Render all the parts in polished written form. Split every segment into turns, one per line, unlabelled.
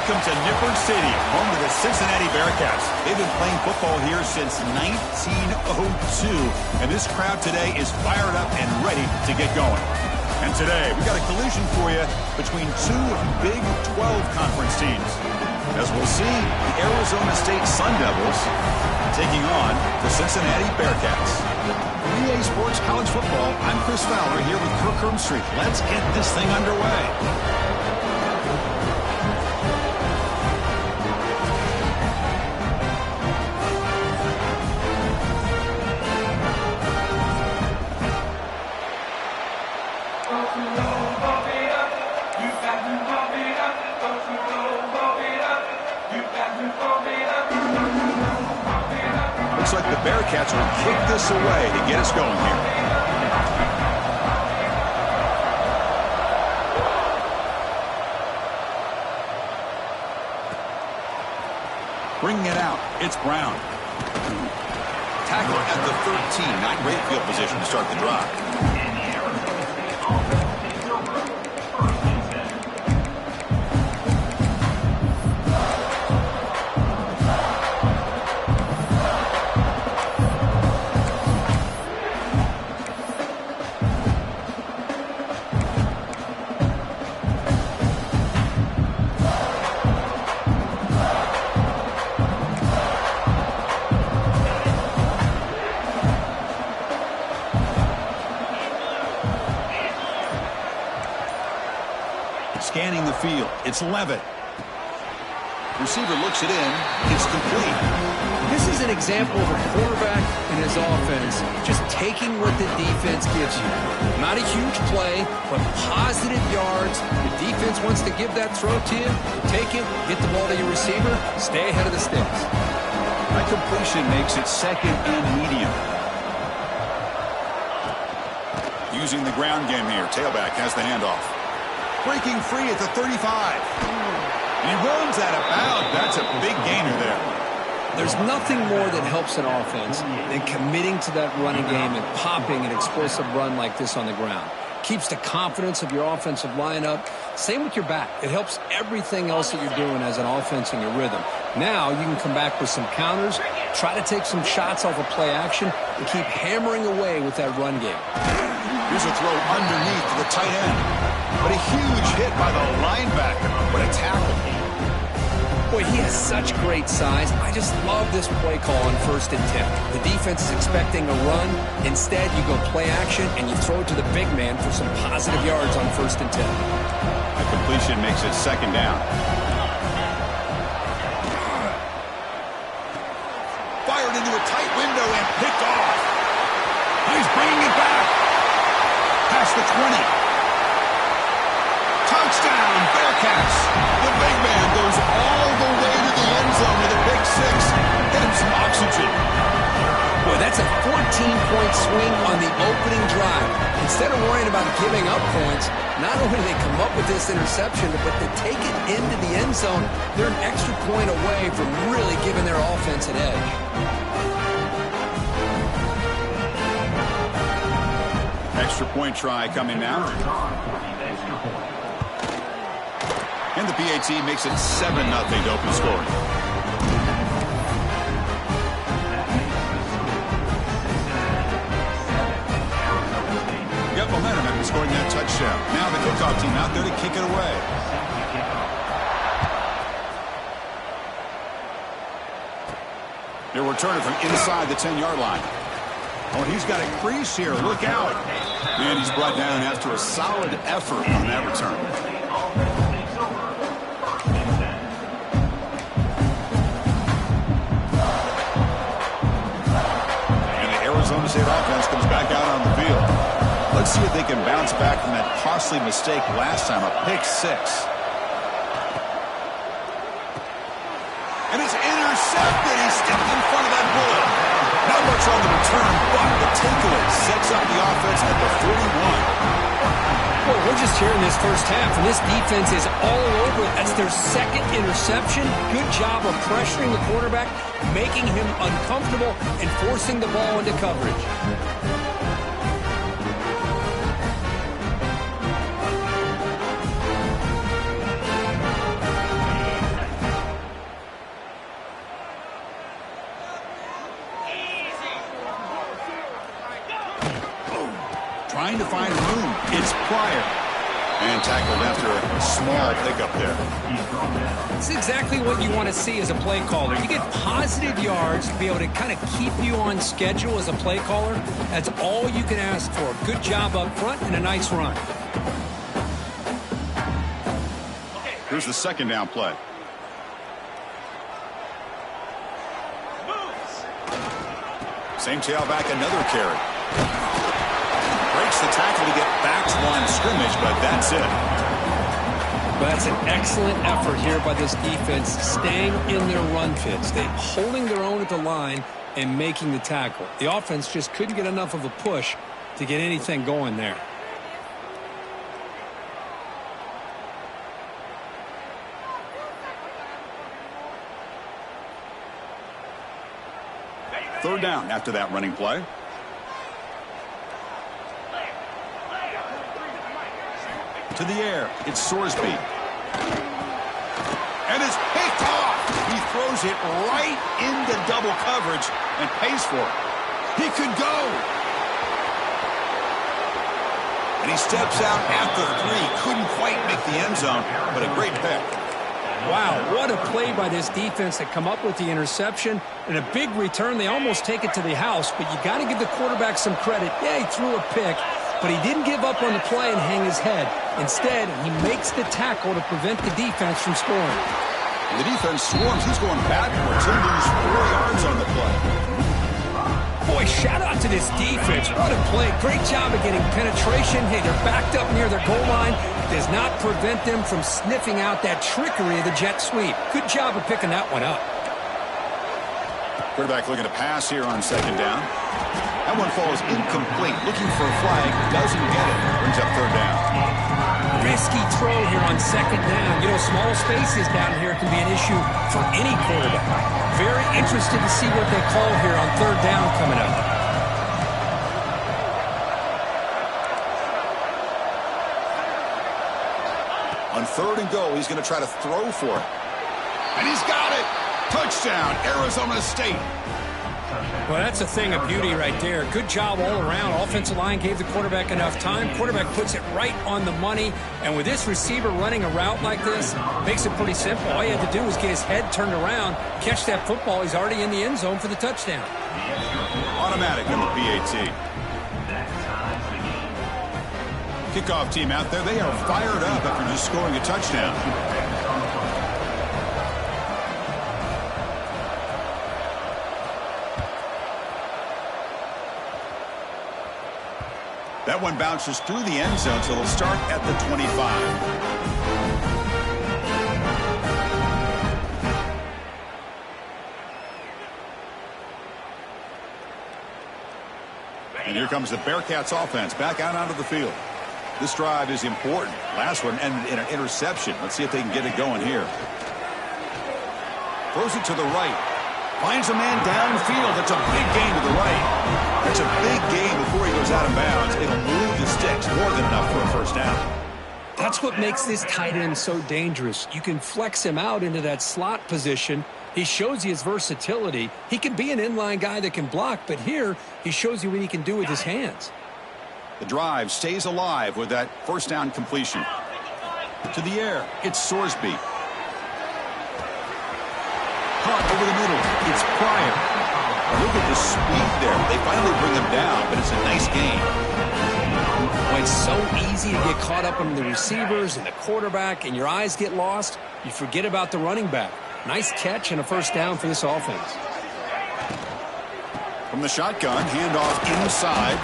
Welcome to Nippert Stadium, home to the Cincinnati Bearcats. They've been playing football here since 1902, and this crowd today is fired up and ready to get going. And today, we got a collision for you between two Big 12 conference teams. As we'll see, the Arizona State Sun Devils taking on the Cincinnati Bearcats. From EA Sports College Football, I'm Chris Fowler here with Kirk Hermstreet. Let's get this thing underway. Looks like the Bearcats will kick this away to get us going here. Bringing it out, it's Brown. Tackle at the 13, not great field position to start the drive. Scanning the field, it's Levitt. Receiver looks it in, it's complete.
This is an example of a quarterback and his offense just taking what the defense gives you. Not a huge play, but positive yards. The defense wants to give that throw to you. Take it, get the ball to your receiver, stay ahead of the sticks.
That completion makes it second and medium. Using the ground game here, tailback has the handoff. Breaking free at the 35. He runs out of bounds. That's a big gainer there.
There's nothing more that helps an offense than committing to that running game and popping an explosive run like this on the ground. Keeps the confidence of your offensive lineup. Same with your back. It helps everything else that you're doing as an offense in your rhythm. Now you can come back with some counters, try to take some shots off of play action, and keep hammering away with that run game.
Here's a throw underneath to the tight end. But a huge hit by the linebacker. What a tackle.
Boy, he has such great size. I just love this play call on 1st and 10. The defense is expecting a run. Instead, you go play action, and you throw it to the big man for some positive yards on 1st and 10.
A completion makes it second down. Fired into a tight window and picked off. He's bringing it back. Past the 20. Touchdown, Bearcats. The big man goes all the way to the end zone with a big 6. Get him some oxygen.
Boy, that's a 14-point swing on the opening drive. Instead of worrying about giving up points, not only do they come up with this interception, but to take it into the end zone, they're an extra point away from really giving their offense an edge.
Extra point try coming now. And the PAT makes it 7-0 to open scoring. Got momentum after scoring that touchdown. Now the kickoff team out there to kick it away. They're returning from inside the 10-yard line. Oh, he's got a crease here. Look out. And he's brought down after a solid effort on that return. Arizona State offense comes back out on the field. Let's see if they can bounce back from that costly mistake last time, a pick 6. And it's intercepted. He stepped in front of that bullet. Not much on the return, but the takeaway sets up the offense at the 41.
Well, we're just here in this first half, and this defense is all over it. That's their second interception. Good job of pressuring the quarterback, making him uncomfortable, and forcing the ball into coverage.
trying to find room. It's Pryor. And tackled after a small pickup there.
It's exactly what you want to see as a play caller. You get positive yards to be able to kind of keep you on schedule as a play caller. That's all you can ask for. Good job up front and a nice run.
Here's the second down play. Same tailback, another carry. Breaks the tackle to get back to the line of scrimmage, but that's it.
But that's an excellent effort here by this defense, staying in their run fits. They're holding their own at the line and making the tackle. The offense just couldn't get enough of a push to get anything going there.
Third down after that running play. To the air, it's Sorsby. And it's picked off. He throws it right into double coverage and pays for it. He could go. And he steps out at the 3. Couldn't quite make the end zone, but a great pick.
Wow, what a play by this defense to come up with the interception and a big return. They almost take it to the house, but you got to give the quarterback some credit. Yeah, he threw a pick, but he didn't give up on the play and hang his head. Instead, he makes the tackle to prevent the defense from scoring.
The defense swarms. He's going backwards. He'll lose 4 yards on the play.
Boy, shout out to this defense. What a play. Great job of getting penetration. Hey, they're backed up near their goal line. Does not prevent them from sniffing out that trickery of the jet sweep. Good job of picking that one up.
Quarterback looking to pass here on second down. That one falls incomplete. Looking for a flag. Doesn't get it. Brings up third down.
Risky throw here on second down. You know, small spaces down here can be an issue for any quarterback. Very interested to see what they call here on third down coming up.
On third and goal, he's going to try to throw for it. And he's got it. Touchdown, Arizona State.
Well, that's a thing of beauty right there. Good job all around. Offensive line gave the quarterback enough time. Quarterback puts it right on the money. And with this receiver running a route like this, makes it pretty simple. All you had to do was get his head turned around, catch that football. He's already in the end zone for the touchdown.
Automatic on the PAT. Kickoff team out there, they are fired up after just scoring a touchdown. That one bounces through the end zone, so they'll start at the 25. And here comes the Bearcats offense back out onto the field. This drive is important. Last one ended in an interception. Let's see if they can get it going here. Throws it to the right. Finds a man downfield. That's a big gain to the right. That's a big gain before he goes out of bounds. It'll move the sticks more than enough for a first down.
That's what makes this tight end so dangerous. You can flex him out into that slot position. He shows you his versatility. He can be an inline guy that can block, but here he shows you what he can do with his hands.
The drive stays alive with that first down completion. To the air, it's Sorsby. Caught over the middle, it's Pryor. Look at the speed there. They finally bring him down, but it's a nice gain.
Well, it's so easy to get caught up on the receivers and the quarterback, and your eyes get lost. You forget about the running back. Nice catch and a first down for this offense.
From the shotgun, handoff inside.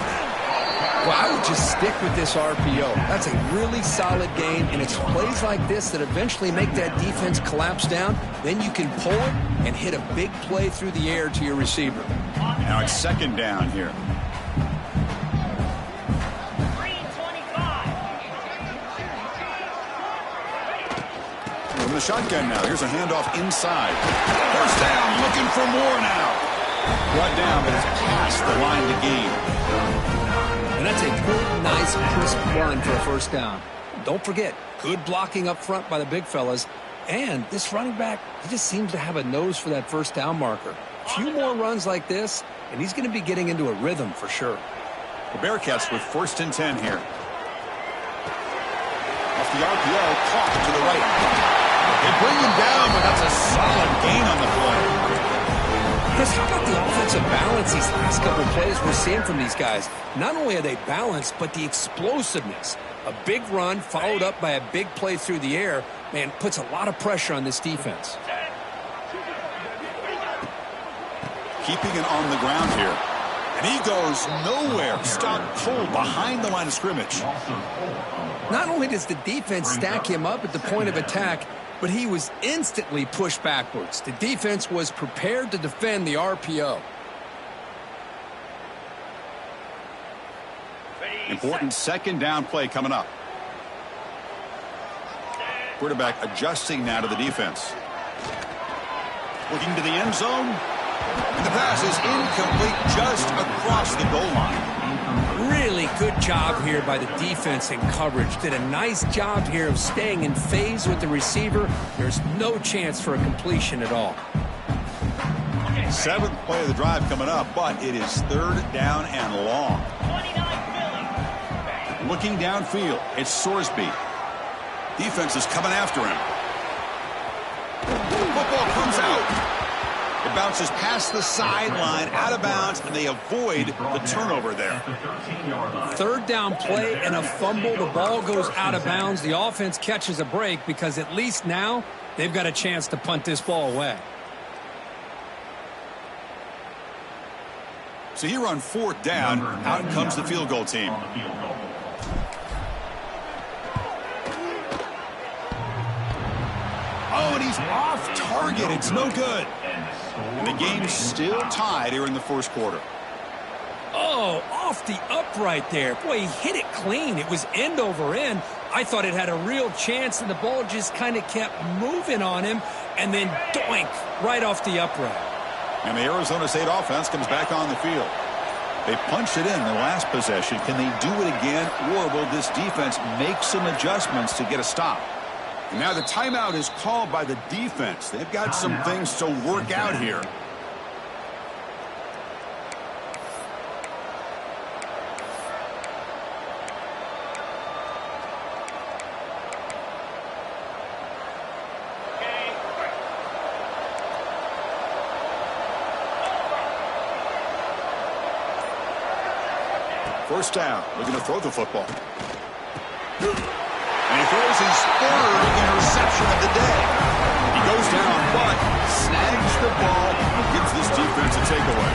Well, I would just stick with this RPO. That's a really solid game, and it's plays like this that eventually make that defense collapse down. Then you can pull it and hit a big play through the air to your receiver.
Now it's second down here. From the shotgun now, here's a handoff inside. First down, looking for more now. Brought down, but it's past the line to gain.
And that's a good, nice, crisp run for a first down. Don't forget, good blocking up front by the big fellas. And this running back, he just seems to have a nose for that first down marker. A few more runs like this, and he's going to be getting into a rhythm for sure.
The Bearcats with 1st and 10 here. Off the RPO, caught to the right. They bring him down, but that's a solid gain on the play.
Chris, how about the offensive balance these last couple of plays we're seeing from these guys? Not only are they balanced, but the explosiveness. A big run followed up by a big play through the air, man, puts a lot of pressure on this defense.
Keeping it on the ground here. And he goes nowhere. Stop cold behind the line of scrimmage.
Not only does the defense stack him up at the point of attack, but he was instantly pushed backwards. The defense was prepared to defend the RPO.
Important 2nd down play coming up. Quarterback adjusting now to the defense. Looking to the end zone. And the pass is incomplete just across the goal line.
Really good job here by the defense in coverage. Did a nice job here of staying in phase with the receiver. There's no chance for a completion at all.
7th play of the drive coming up, but it is 3rd down and long. Looking downfield, it's Sorsby. Defense is coming after him. Football comes out. It bounces past the sideline, out of bounds, and they avoid the turnover there.
3rd down play and a fumble. The ball goes out of bounds. The offense catches a break because at least now they've got a chance to punt this ball away.
So here on 4th down, out comes the field goal team. Oh, and he's off target. It's no good. And the game's still tied here in the 1st quarter.
Oh, off the upright there. Boy, he hit it clean. It was end over end. I thought it had a real chance, and the ball just kind of kept moving on him, and then doink, right off the upright.
And the Arizona State offense comes back on the field. They punched it in the last possession. Can they do it again, or will this defense make some adjustments to get a stop? And now the timeout is called by the defense. They've got some things to work out here. First down, looking to throw the football. And he throws his 3rd interception of the day. He goes down, but snags the ball and gives this defense a takeaway.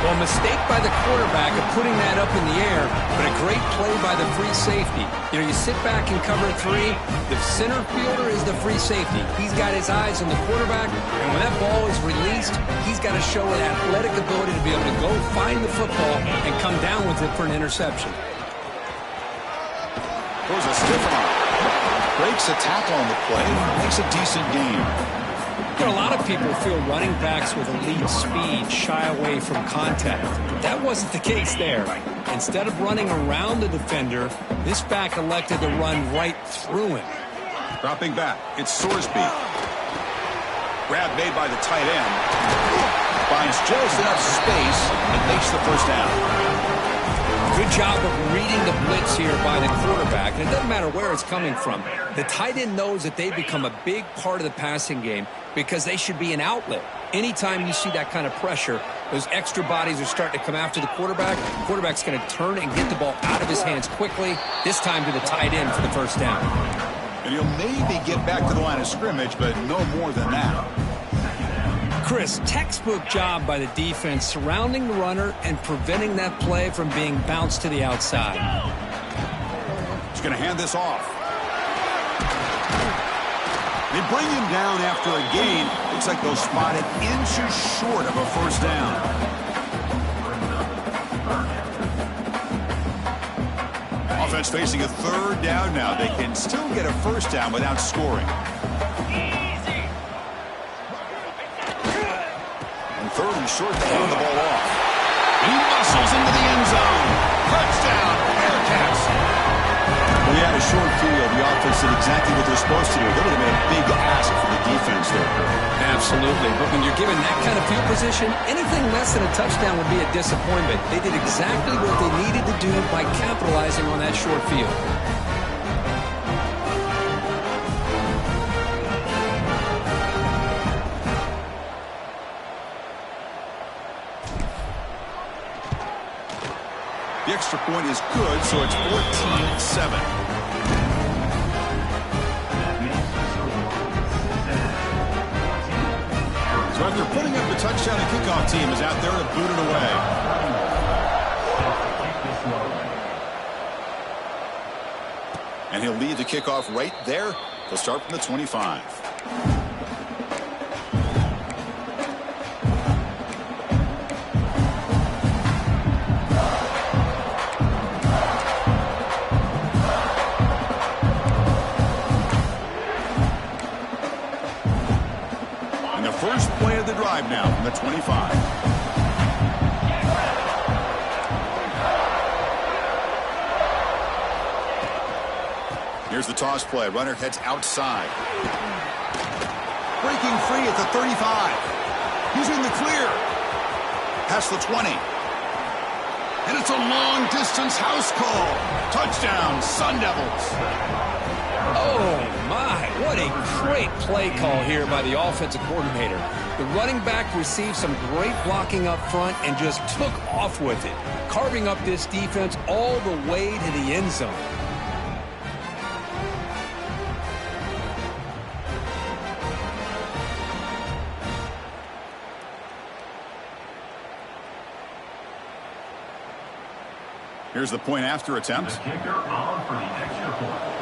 Well, a mistake by the quarterback of putting that up in the air, but a great play by the free safety. You know, you sit back and cover 3. The center fielder is the free safety. He's got his eyes on the quarterback, and when that ball is released, he's got to show an athletic ability to be able to go find the football and come down with it for an interception.
Throws a stiff arm. Breaks a tackle on the play. Makes a decent gain.
You know, a lot of people feel running backs with elite speed shy away from contact. That wasn't the case there. Instead of running around the defender, this back elected to run right through him.
Dropping back, it's Sorsby. Grab made by the tight end. Finds just enough space and makes the 1st down.
Good job of reading the blitz here by the quarterback. And it doesn't matter where it's coming from. The tight end knows that they become a big part of the passing game because they should be an outlet. Anytime you see that kind of pressure, those extra bodies are starting to come after the quarterback. The quarterback's going to turn and get the ball out of his hands quickly, this time to the tight end for the 1st down.
And he'll maybe get back to the line of scrimmage, but no more than that.
Chris, textbook job by the defense surrounding the runner and preventing that play from being bounced to the outside.
He's going to hand this off. They bring him down after a gain. Looks like they'll spot it inches short of a 1st down. Offense facing a 3rd down now. They can still get a 1st down without scoring. 3rd and short, they hand the ball off. He muscles into the end zone. Touchdown, Bearcats. Well, yeah, a short field. The offense did exactly what they're supposed to do. That would have been a big ask for the defense there, Kurt.
Absolutely. But when you're given that kind of field position, anything less than a touchdown would be a disappointment. They did exactly what they needed to do by capitalizing on that short field.
The extra point is good, so it's 14-7. So after putting up the touchdown, the kickoff team is out there to boot it away. And he'll lead the kickoff right there. They'll start from the 25. First play of the drive now from the 25. Here's the toss play. Runner heads outside. Breaking free at the 35. He's in the clear. Past the 20. And it's a long-distance house call. Touchdown, Sun Devils.
Oh, my. What a great play call here by the offensive coordinator. The running back received some great blocking up front and just took off with it, carving up this defense all the way to the end zone.
Here's the point after attempt.
The kicker on for the extra point.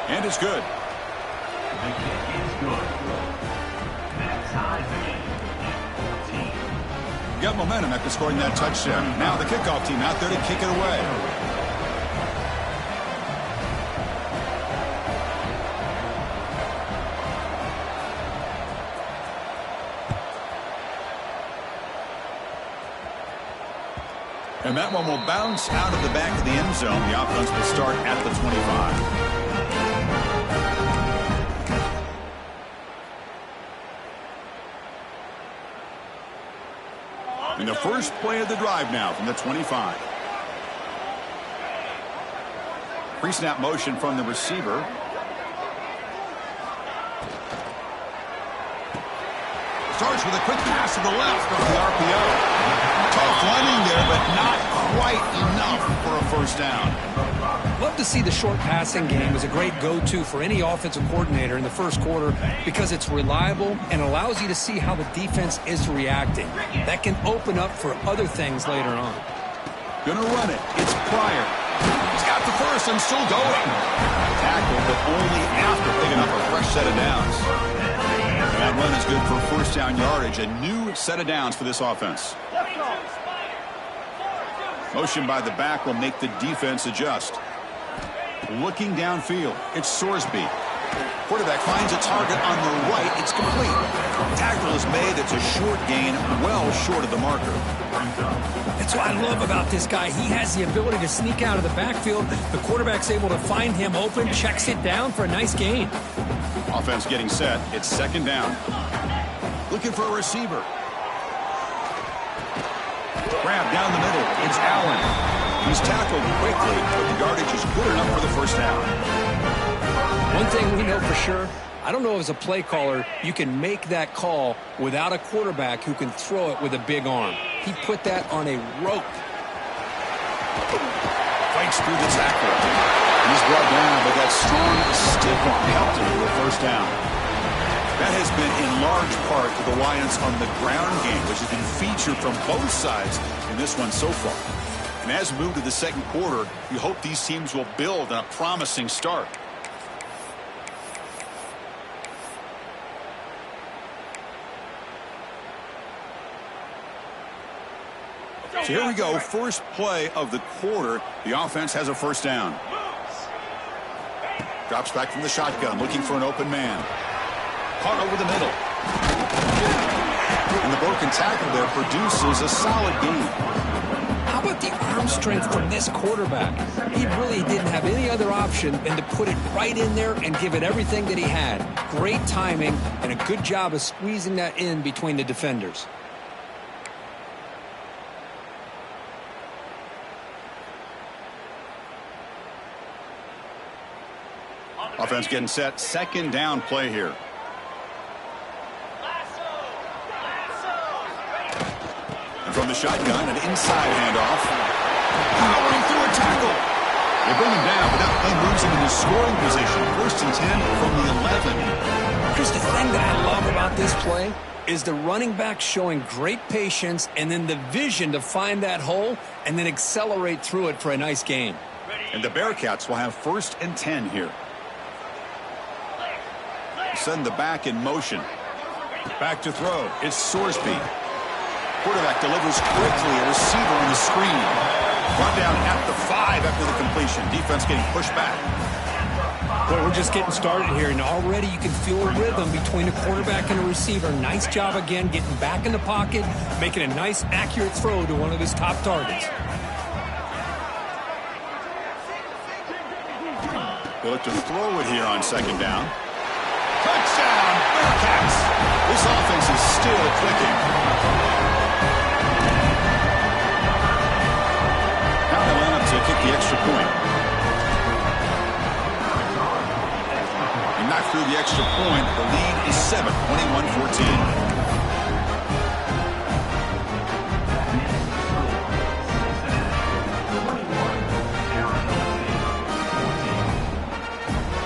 And it's good.
The kick is good. That ties the game at 14.
Got momentum after scoring that touchdown. Now the kickoff team out there to kick it away. And that one will bounce out of the back of the end zone. The offense will start at the 25. And the first play of the drive now from the 25. Pre-snap motion from the receiver. Starts with a quick pass to the left off the RPO. Tough running there, but not quite enough for a first down.
Love to see the short passing game as a great go-to for any offensive coordinator in the first quarter because it's reliable and allows you to see how the defense is reacting. That can open up for other things later on.
Gonna run it. It's Pryor. He's got the first and still going. Tackle, but only after picking up a fresh set of downs. And that run is good for first down yardage. A new set of downs for this offense. Motion by the back will make the defense adjust. Looking downfield, it's Sorsby. Quarterback finds a target on the right. It's complete. Tackle is made. It's a short gain, well short of the marker.
That's what I love about this guy. He has the ability to sneak out of the backfield. The quarterback's able to find him open, checks it down for a nice gain.
Offense getting set. It's second down. Looking for a receiver. Grab down the middle. It's Allen. He's tackled quickly, but the yardage is good enough for the first down.
One thing we know for sure, I don't know as a play caller, you can make that call without a quarterback who can throw it with a big arm. He put that on a rope.
Fights through the tackle. He's brought down, but that strong, stiff arm helped him with the first down. That has been in large part to the Lions on the ground game, which has been featured from both sides in this one so far. And as we move to the second quarter, we hope these teams will build on a promising start. So here we go, first play of the quarter. The offense has a first down. Drops back from the shotgun, looking for an open man. Caught over the middle. And the broken tackle there produces a solid gain.
How How about the arm strength from this quarterback? He really didn't have any other option than to put it right in there and give it everything that he had. Great timing and a good job of squeezing that in between the defenders.
Offense getting set. Second down play here. And from the shotgun, an inside handoff. Powering through a tackle. They bring him down, but that play moves him into scoring position. 1st and 10 from the 11.
Here's the thing that I love about this play is the running back showing great patience and then the vision to find that hole and then accelerate through it for a nice gain.
And the Bearcats will have 1st and 10 here. Send the back in motion. Back to throw. It's Sorsby. Quarterback delivers quickly. A receiver on the screen. Brought down at the 5 after the completion. Defense getting pushed back.
Well, we're just getting started here, and already you can feel a rhythm between a quarterback and a receiver. Nice job again getting back in the pocket, making a nice, accurate throw to one of his top targets.
They look to throw it here on 2nd down. Touchdown, Bearcats! This offense is still clicking. Now they line up to kick the extra point. And knocked through the extra point. The lead is 7, 21-14.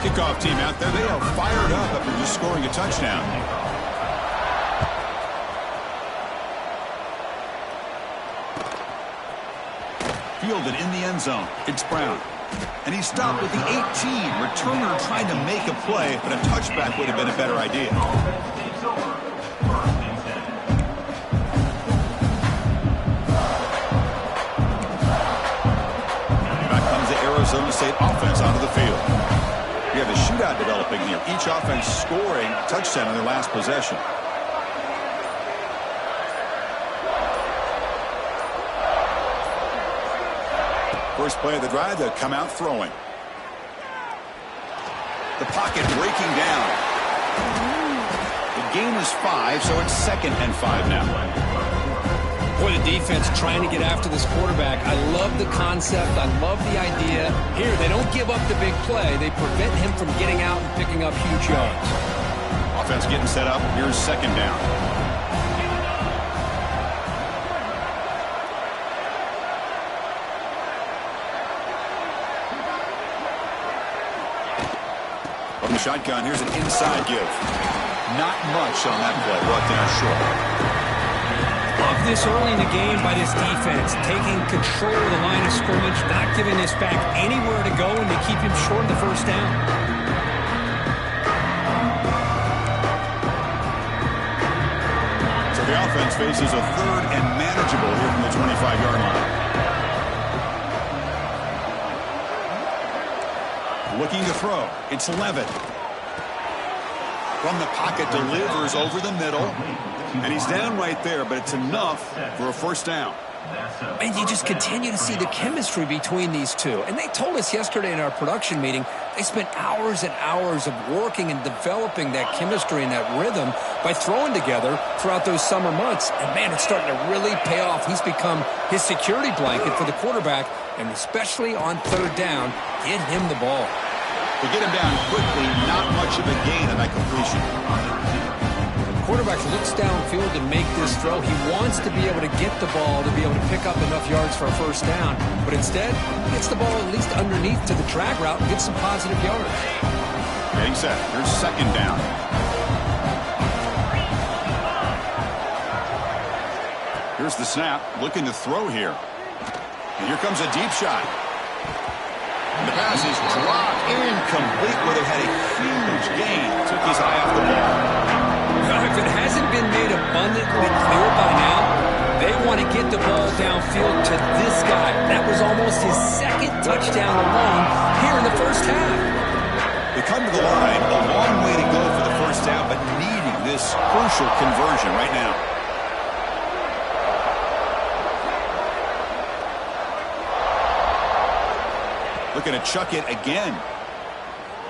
Kickoff team out there. They are fired up after just scoring a touchdown. Fielded in the end zone. It's Brown. And he stopped with the 18. Returner trying to make a play, but a touchback would have been a better idea. Back comes the Arizona State offense onto the field. We have a shootout developing here. Each offense scoring a touchdown in their last possession. First play of the drive, they'll come out throwing. The pocket breaking down. The gain is 5, so it's 2nd and 5 now.
Boy, the defense trying to get after this quarterback. I love the concept. I love the idea. Here, they don't give up the big play. They prevent him from getting out and picking up huge yards.
Offense getting set up. Here's 2nd down. From the shotgun, here's an inside give. Not much on that play. Brought down short.
Love this early in the game by this defense, taking control of the line of scrimmage, not giving this back anywhere to go, and to keep him short of the 1st down.
So the offense faces a 3rd and manageable here from the 25-yard line. Looking to throw. It's Levitt. From the pocket, delivers over the middle. And he's down right there, but it's enough for a 1st down.
And you just continue to see the chemistry between these two. And they told us yesterday in our production meeting, they spent hours and hours of working and developing that chemistry and that rhythm by throwing together throughout those summer months. And, man, it's starting to really pay off. He's become his security blanket for the quarterback, and especially on 3rd down, get him the ball.
To get him down quickly, not much of a gain on that completion.
Quarterback looks downfield to make this throw. He wants to be able to get the ball to be able to pick up enough yards for a 1st down, but instead gets the ball at least underneath to the drag route and gets some positive yards.
Getting set. Here's 2nd down. Here's the snap. Looking to throw here. And here comes a deep shot. And the pass is dropped incomplete where they had a huge gain. Took his eye off the ball.
If it hasn't been made abundantly clear by now, they want to get the ball downfield to this guy. That was almost his 2nd touchdown alone here in the 1st half.
They come to the line, a long way to go for the 1st down, but needing this crucial conversion right now. looking to chuck it again.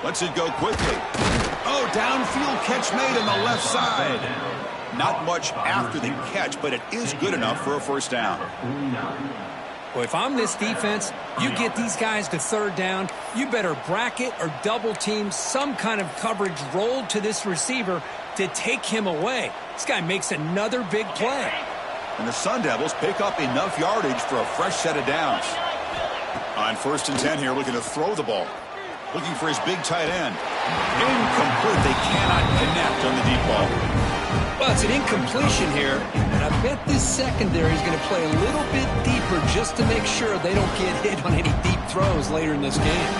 Lets it go quickly. Oh, downfield catch made on the left side. Not much after the catch, but it is good enough for a first down.
Well, if I'm this defense, you get these guys to third down, you better bracket or double team some kind of coverage rolled to this receiver to take him away. This guy makes another big play.
And the Sun Devils pick up enough yardage for a fresh set of downs. On 1st and 10 here, looking to throw the ball. Looking for his big tight end. Incomplete. They cannot connect on the deep ball.
Well, it's an incompletion here, and I bet this secondary is going to play a little bit deeper just to make sure they don't get hit on any deep throws later in this game.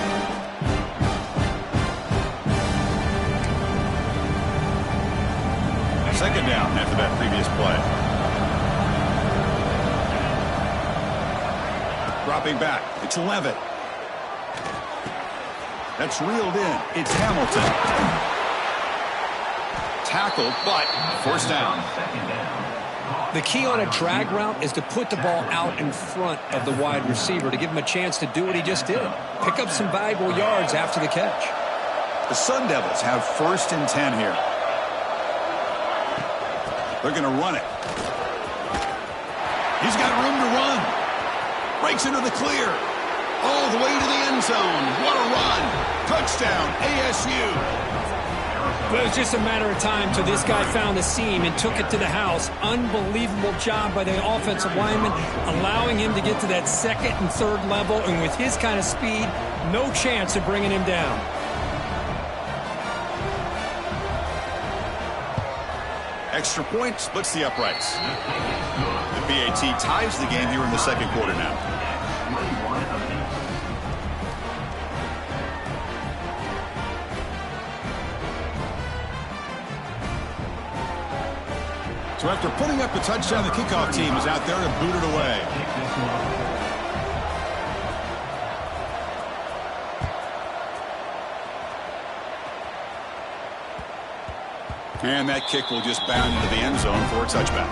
Second down after that previous play. Dropping back. It's Levitt. That's reeled in. It's Hamilton. Tackled, but first down.
The key on a drag route is to put the ball out in front of the wide receiver to give him a chance to do what he just did. Pick up some valuable yards after the catch.
The Sun Devils have 1st and 10 here. They're going to run it. He's got room to run. Breaks into the clear. All the way to the end zone. What a run. Touchdown, ASU.
Well, it was just a matter of time till this guy found the seam and took it to the house. Unbelievable job by the offensive lineman, allowing him to get to that 2nd and 3rd level. And with his kind of speed, no chance of bringing him down.
Extra point splits the uprights. The BAT ties the game here in the 2nd quarter now. So after putting up the touchdown, the kickoff team is out there to boot it away. And that kick will just bound into the end zone for a touchback.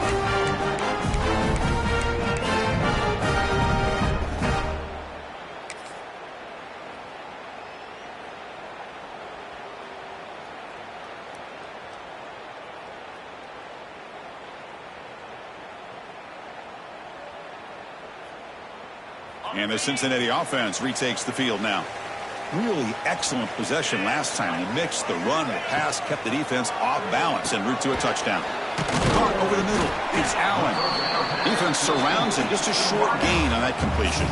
And the Cincinnati offense retakes the field now. Really excellent possession last time. The mix, the run, the pass kept the defense off balance en route to a touchdown. Caught over the middle. It's Allen. Defense surrounds him. Just a short gain on that completion.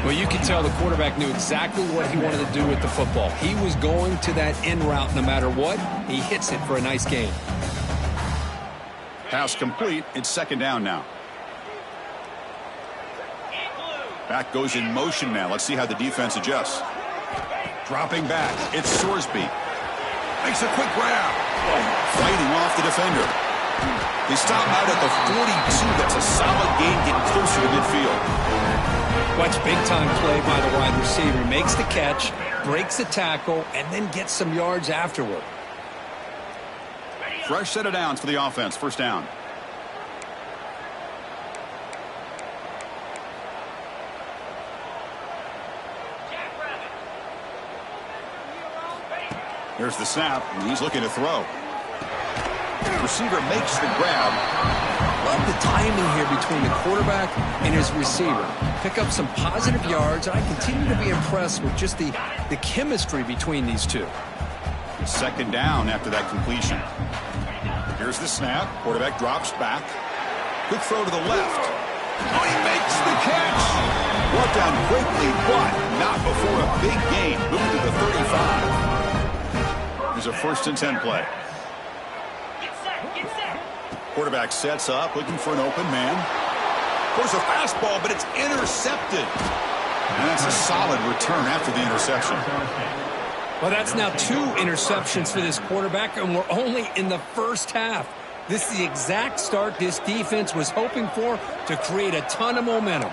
Well, you can tell the quarterback knew exactly what he wanted to do with the football. He was going to that end route no matter what. He hits it for a nice gain.
Pass complete. It's 2nd down now. Back goes in motion now. Let's see how the defense adjusts. Dropping back. It's Sorsby. Makes a quick grab. Fighting off the defender. They stop out at the 42. That's a solid gain getting closer to midfield.
Watch big-time play by the wide receiver. Makes the catch, breaks a tackle, and then gets some yards afterward.
Fresh set of downs for the offense. First down. Here's the snap, and he's looking to throw. Receiver makes the grab.
Love the timing here between the quarterback and his receiver. Pick up some positive yards, and I continue to be impressed with just the chemistry between these two.
2nd down after that completion. Here's the snap. Quarterback drops back. Quick throw to the left. Oh, he makes the catch. Brought down quickly, but not before a big gain. Moving to the 35. There's a 1st and 10 play. Quarterback sets up, looking for an open man. Goes a fastball, but it's intercepted. And that's a solid return after the interception.
Well, that's now 2 interceptions for this quarterback, and we're only in the first half. This is the exact start this defense was hoping for to create a ton of momentum.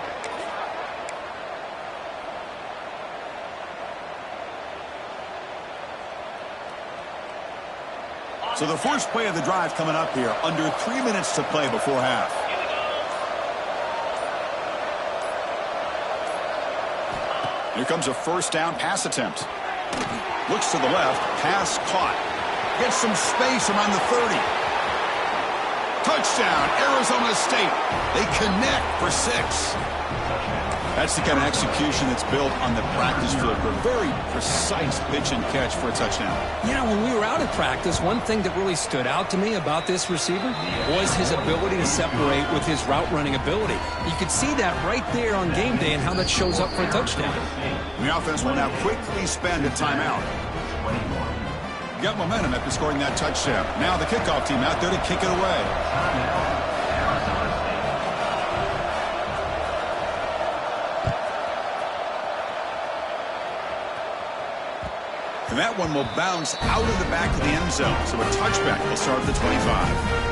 So the first play of the drive coming up here. Under 3 minutes to play before half. Here comes a first down pass attempt. Looks to the left. Pass caught. Gets some space around the 30. Touchdown, Arizona State. They connect for 6. That's the kind of execution that's built on the practice field. A very precise pitch and catch for a touchdown.
You know, when we were out at practice, one thing that really stood out to me about this receiver was his ability to separate with his route running ability. You could see that right there on game day and how that shows up for a touchdown.
And the offense will now quickly spend a timeout. Got momentum after scoring that touchdown. Now the kickoff team out there to kick it away. And that one will bounce out of the back of the end zone. So a touchback will start at the 25.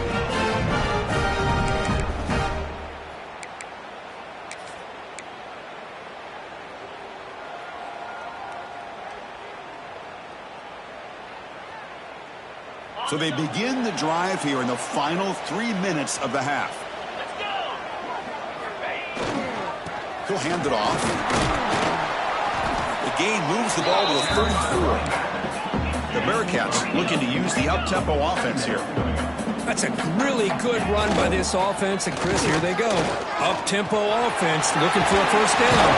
So they begin the drive here in the final 3 minutes of the half. He'll hand it off. The gain moves the ball to the 34. The Bearcats looking to use the up-tempo offense here.
That's a really good run by this offense. And, Chris, here they go. Up-tempo offense looking for a first down.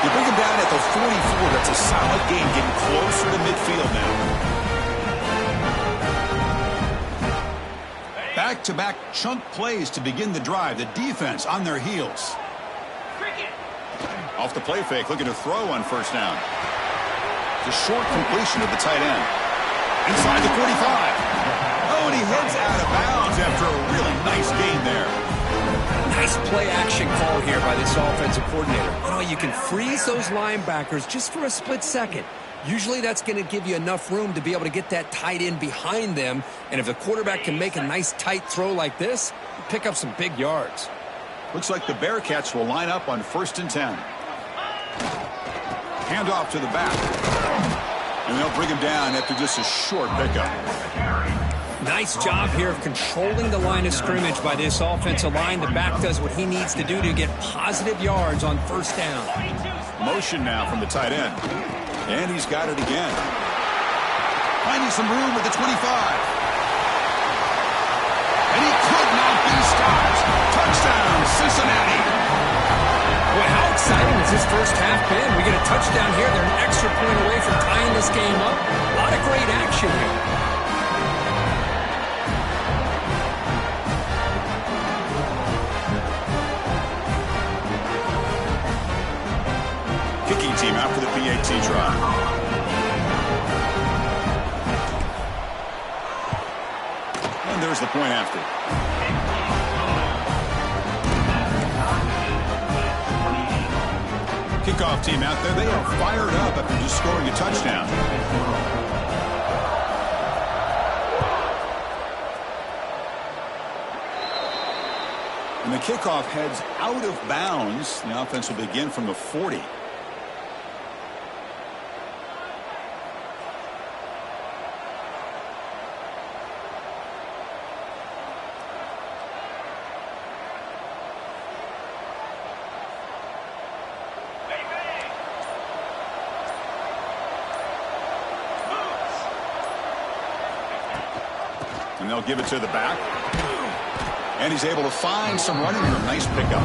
You bring him down at the 44. That's a solid gain, getting closer to midfield now. Back-to-back chunk plays to begin the drive. The defense on their heels. Off the play fake, looking to throw on first down. The short completion of the tight end. Inside the 45. Oh, and he heads out of bounds after a really nice gain there.
Nice play-action call here by this offensive coordinator. You know, you can freeze those linebackers just for a split second. Usually that's going to give you enough room to be able to get that tight end behind them. And if the quarterback can make a nice tight throw like this, pick up some big yards.
Looks like the Bearcats will line up on 1st and 10. Hand off to the back. And they'll bring him down after just a short pickup.
Nice job here of controlling the line of scrimmage by this offensive line. The back does what he needs to do to get positive yards on first down.
Motion now from the tight end. And he's got it again. Finding some room at the 25. And he could not be stopped. Touchdown, Cincinnati.
Boy, how exciting has this first half been? We get a touchdown here. They're an extra point away from tying this game up. A lot of great action here.
Kicking team out for the PAT try. And there's the point after. Kickoff team out there. They are fired up after just scoring a touchdown. And the kickoff heads out of bounds. The offense will begin from the 40. And they'll give it to the back. And he's able to find some running room. Nice pickup.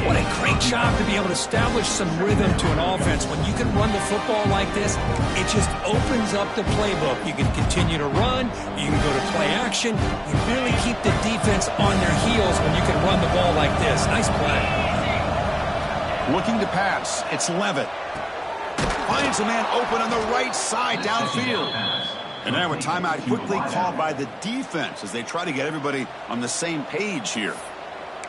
What a great job to be able to establish some rhythm to an offense. When you can run the football like this, it just opens up the playbook. You can continue to run. You can go to play action. You really keep the defense on their heels when you can run the ball like this. Nice play.
Looking to pass. It's Levitt. Finds a man open on the right side downfield. And now a timeout quickly called by the defense as they try to get everybody on the same page here.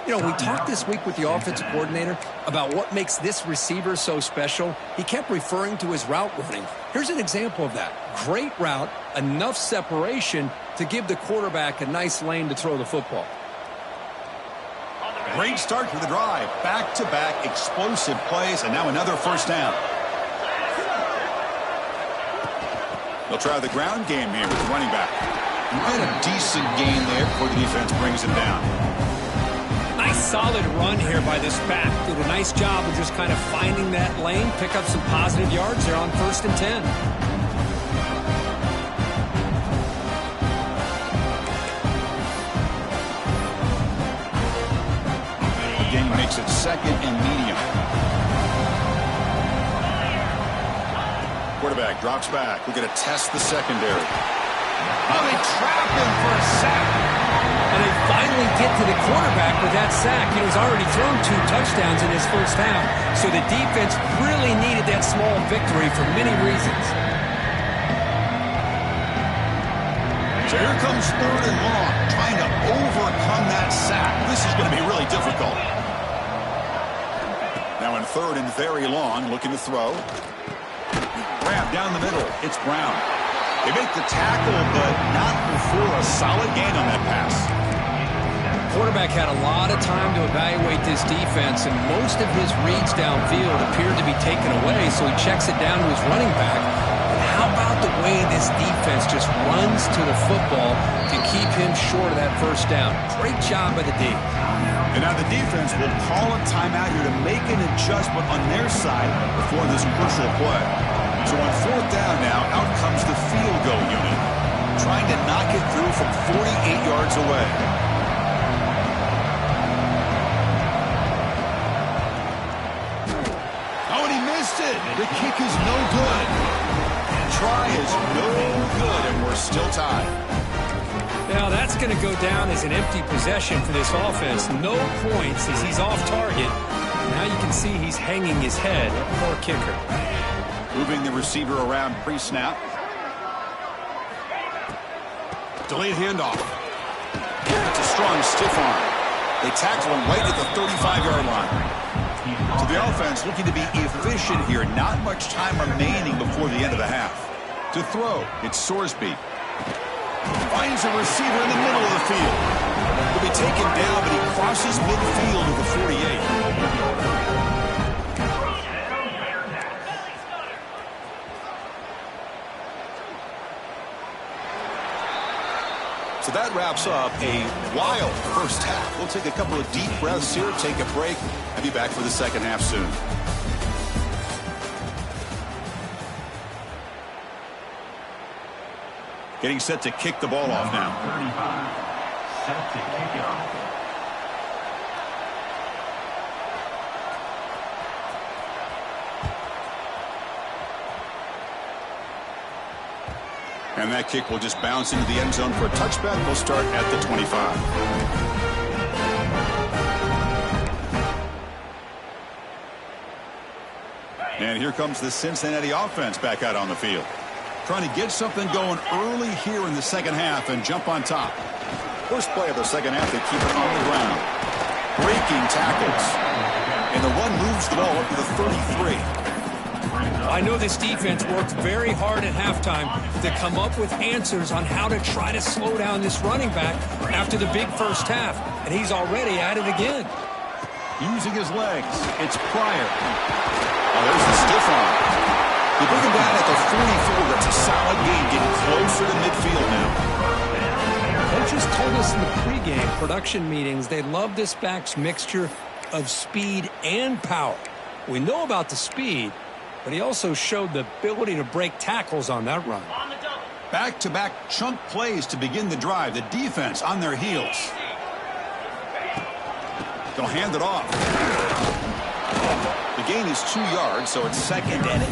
You know, we talked this week with the offensive coordinator about what makes this receiver so special. He kept referring to his route running. Here's an example of that. Great route, enough separation to give the quarterback a nice lane to throw the football.
Great start to the drive. Back-to-back explosive plays, and now another first down. They'll try the ground game here with the running back. And a decent gain there before the defense brings him down.
Nice solid run here by this back. Did a nice job of just kind of finding that lane, pick up some positive yards there on 1st and 10.
The game makes it 2nd and medium. Quarterback drops back. We're going to test the secondary. Oh, they trap him for a sack.
And they finally get to the quarterback with that sack. He's already thrown 2 touchdowns in his first half. So the defense really needed that small victory for many reasons.
So here comes 3rd and long, trying to overcome that sack. This is going to be really difficult. Now in 3rd and very long, looking to throw. Grab down the middle. It's Brown. They make the tackle, but not before a solid gain on that pass.
Quarterback had a lot of time to evaluate this defense, and most of his reads downfield appeared to be taken away, so he checks it down to his running back. But how about the way this defense just runs to the football to keep him short of that 1st down? Great job by the D.
And now the defense will call a timeout here to make an adjustment on their side before this crucial play. So on 4th down now, out comes the field goal unit, trying to knock it through from 48 yards away. Oh, and he missed it. The kick is no good. Try is no good, and we're still tied.
Now that's going to go down as an empty possession for this offense. No points as he's off target. Now you can see he's hanging his head. Poor kicker.
Moving the receiver around pre-snap. Delayed handoff. It's a strong stiff arm. They tackle him right at the 35-yard line. So the offense looking to be efficient here. Not much time remaining before the end of the half. To throw, it's Sorsby. Finds a receiver in the middle of the field. He'll be taken down, but he crosses midfield to the 48. So that wraps up a wild first half. We'll take a couple of deep breaths here, take a break, and be back for the second half soon. Getting set to kick the ball off now.
35, set to kick it off.
And that kick will just bounce into the end zone for a touchback. We'll start at the 25. And here comes the Cincinnati offense back out on the field. Trying to get something going early here in the second half and jump on top. First play of the second half, they keep it on the ground. Breaking tackles. And the run moves the ball up to the 33.
I know this defense worked very hard at halftime to come up with answers on how to try to slow down this running back after the big first half, and he's already at it again.
Using his legs, it's Pryor. Oh, there's the stiff arm. They bring him down at the 44. That's a solid gain, getting closer to midfield now.
Coaches told us in the pregame production meetings they love this back's mixture of speed and power. We know about the speed, but he also showed the ability to break tackles on that run.
Back-to-back chunk plays to begin the drive. The defense on their heels. They'll hand it off. The gain is 2 yards, so it's 2nd and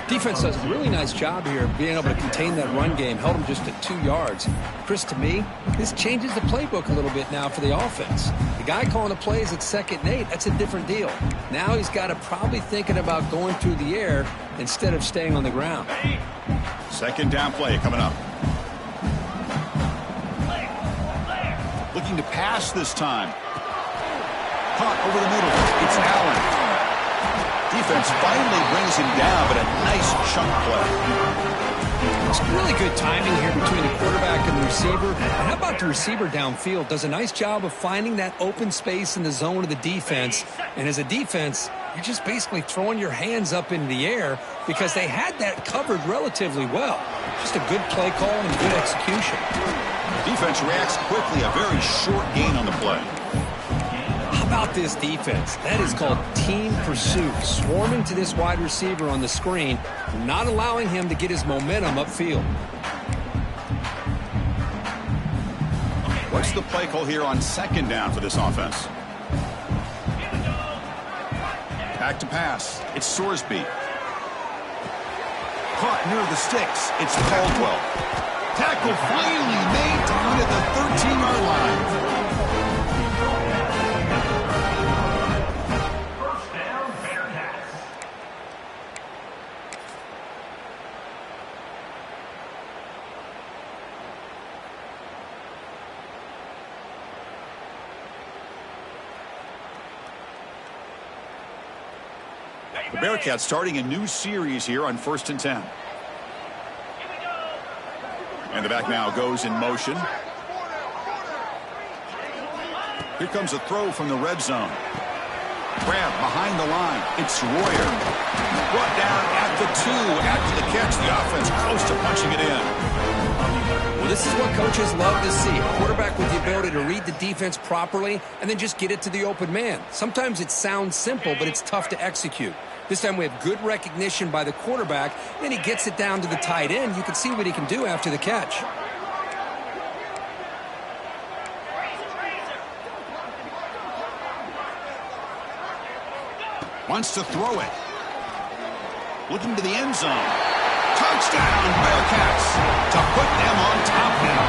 8.
Defense does a really nice job here of being able to contain that run game. Held him just at 2 yards. Chris, to me, this changes the playbook a little bit now for the offense. The guy calling the plays at 2nd and 8, that's a different deal. Now he's got to probably thinking about going through the air instead of staying on the ground.
Second down play coming up. Looking to pass this time. Caught over the middle. It's Allen. Defense finally brings him down, but a nice chunk play.
It's really good timing here between the quarterback and the receiver. And how about the receiver downfield? Does a nice job of finding that open space in the zone of the defense. And as a defense, you're just basically throwing your hands up in the air because they had that covered relatively well. Just a good play call and good execution.
Defense reacts quickly. A very short gain on the play.
How about this defense? That is called team pursuit. Swarming to this wide receiver on the screen, not allowing him to get his momentum upfield.
What's the play call here on second down for this offense? Back to pass. It's Sorsby. Caught near the sticks. It's Caldwell. Tackle finally made down at the 13-yard line.
First down, Bearcats.
The Bearcats starting a new series here on 1st and 10. And the back now goes in motion. Here comes a throw from the red zone. Grab behind the line. It's Royer. Brought down at the 2 after the catch. The offense close to punching it in.
Well, this is what coaches love to see. A quarterback with the ability to read the defense properly and then just get it to the open man. Sometimes it sounds simple, but it's tough to execute. This time we have good recognition by the quarterback. Then he gets it down to the tight end. You can see what he can do after the catch.
Wants to throw it. Looking to the end zone. Touchdown, Bearcats, to put them on top now.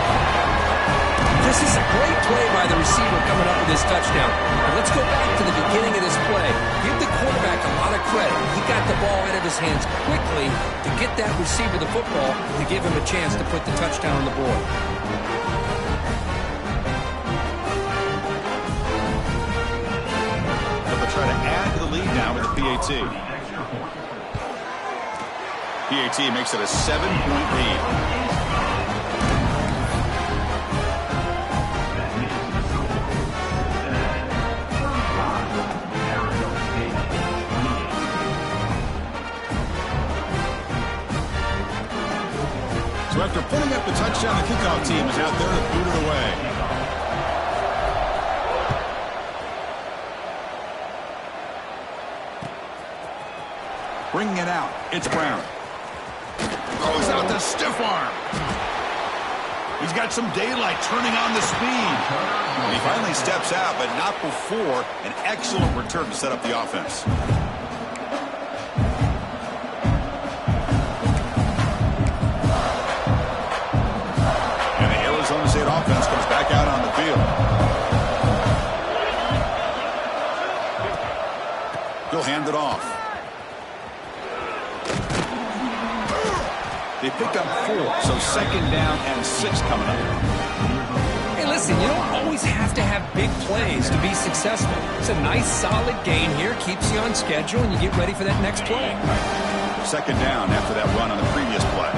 This is a great play by the receiver coming up with this touchdown. And let's go back to the beginning of this play. Give the quarterback a lot of credit. He got the ball out of his hands quickly to get that receiver the football to give him a chance to put the touchdown on the board.
They'll try to add to the lead now with the PAT. PAT makes it a 7-point lead. So after putting up the touchdown, the kickoff team is out there to boot it away. Bringing it out, it's Brown. Throws out the stiff arm. He's got some daylight turning on the speed. And he finally steps out, but not before an excellent return to set up the offense. Arizona State offense comes back out on the field. He'll hand it off. They picked up 4, so second down and 6 coming up.
Hey, listen, you don't always have to have big plays to be successful. It's a nice, solid gain here, keeps you on schedule, and you get ready for that next play.
Second down after that run on the previous play.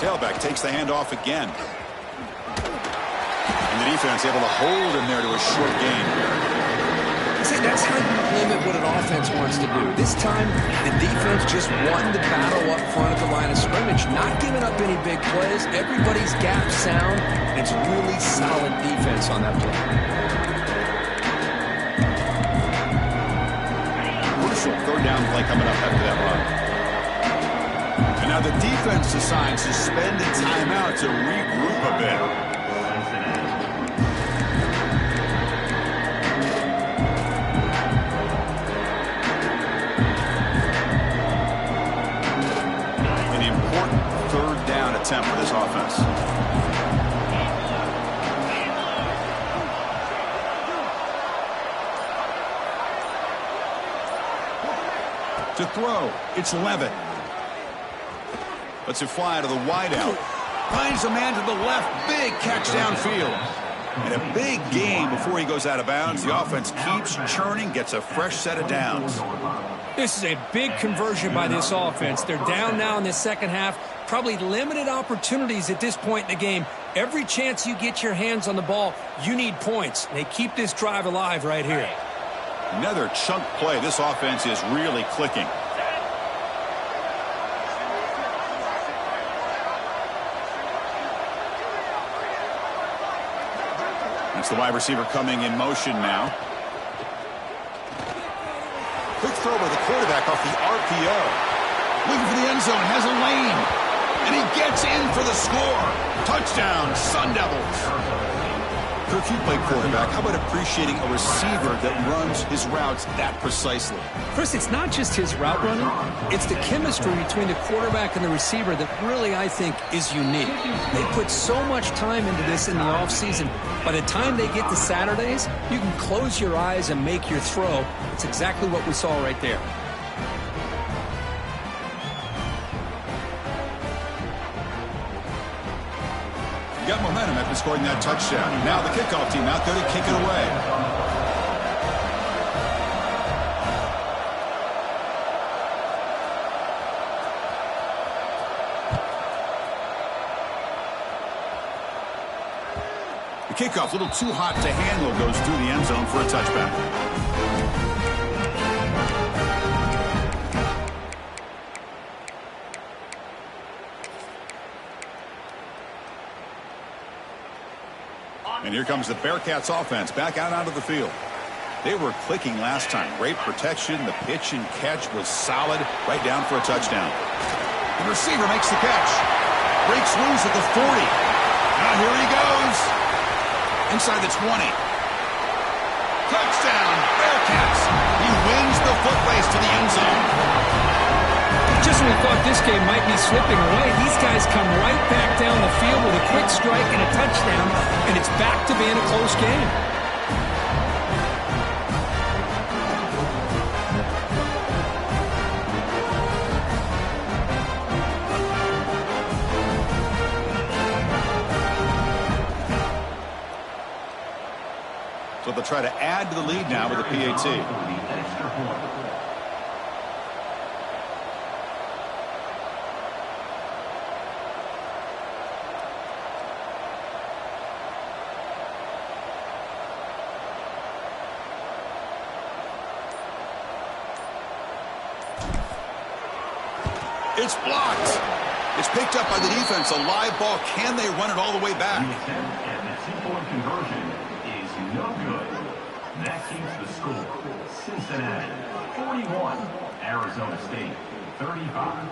Tailback takes the handoff again. And the defense able to hold him there to a short gain.
See, that's how you limit what an offense wants to do. This time, the defense just won the battle up front at the line of scrimmage, not giving up any big plays. Everybody's gap sound, and it's really solid defense on that play.
Crucial third down play coming up after that run. And now the defense decides to spend a timeout to regroup a bit. An important third down attempt for this offense. To throw, it's Levitt. Lets it fly to the wideout. Finds a man to the left. Big catch downfield. And a big gain before he goes out of bounds. The offense keeps churning, gets a fresh set of downs.
This is a big conversion by this offense. They're down now in the second half. Probably limited opportunities at this point in the game. Every chance you get your hands on the ball, you need points. They keep this drive alive right here.
Another chunk play. This offense is really clicking. That's the wide receiver coming in motion now. Quick throw by the quarterback off the RPO. Looking for the end zone, has a lane. And he gets in for the score. Touchdown, Sun Devils. Kirk, you play quarterback. How about appreciating a receiver that runs his routes that precisely?
Chris, it's not just his route running. It's the chemistry between the quarterback and the receiver that really, I think, is unique. They put so much time into this in the offseason. By the time they get to Saturdays, you can close your eyes and make your throw. It's exactly what we saw right there.
You got momentum after scoring that touchdown. Now the kickoff team out there to kick it away. The kickoff, a little too hot to handle, goes through the end zone for a touchback. And here comes the Bearcats offense back out onto the field. They were clicking last time. Great protection. The pitch and catch was solid. Right down for a touchdown. The receiver makes the catch. Breaks loose at the 40. Now here he goes. Inside the 20. Touchdown, Bearcats. He wins the foot race to the end zone.
Just when we thought this game might be slipping away, these guys come right back down the field with a quick strike and a touchdown, and it's back to being a close game.
So they'll try to add to the lead now with a PAT. It's blocked. It's picked up by the defense. A live ball. Can they run it all the way back?
The attempt at the two-point conversion is no good. That keeps the score. Cincinnati 41, Arizona State 35.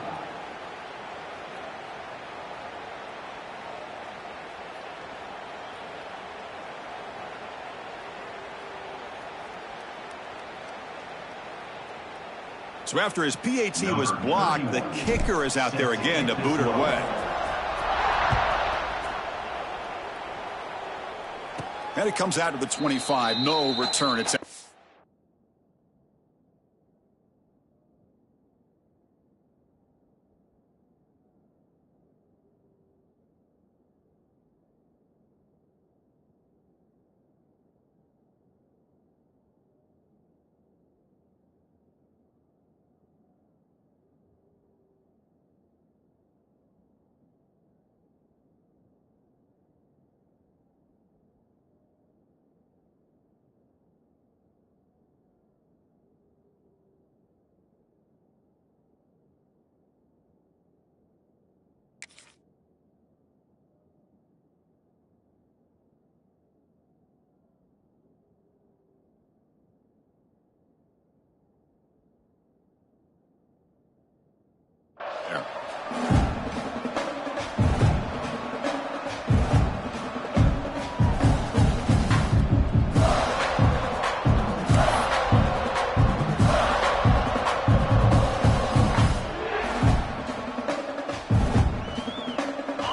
So after his PAT was blocked, the kicker is out there again to boot it away. And it comes out to the 25. No return. It's there.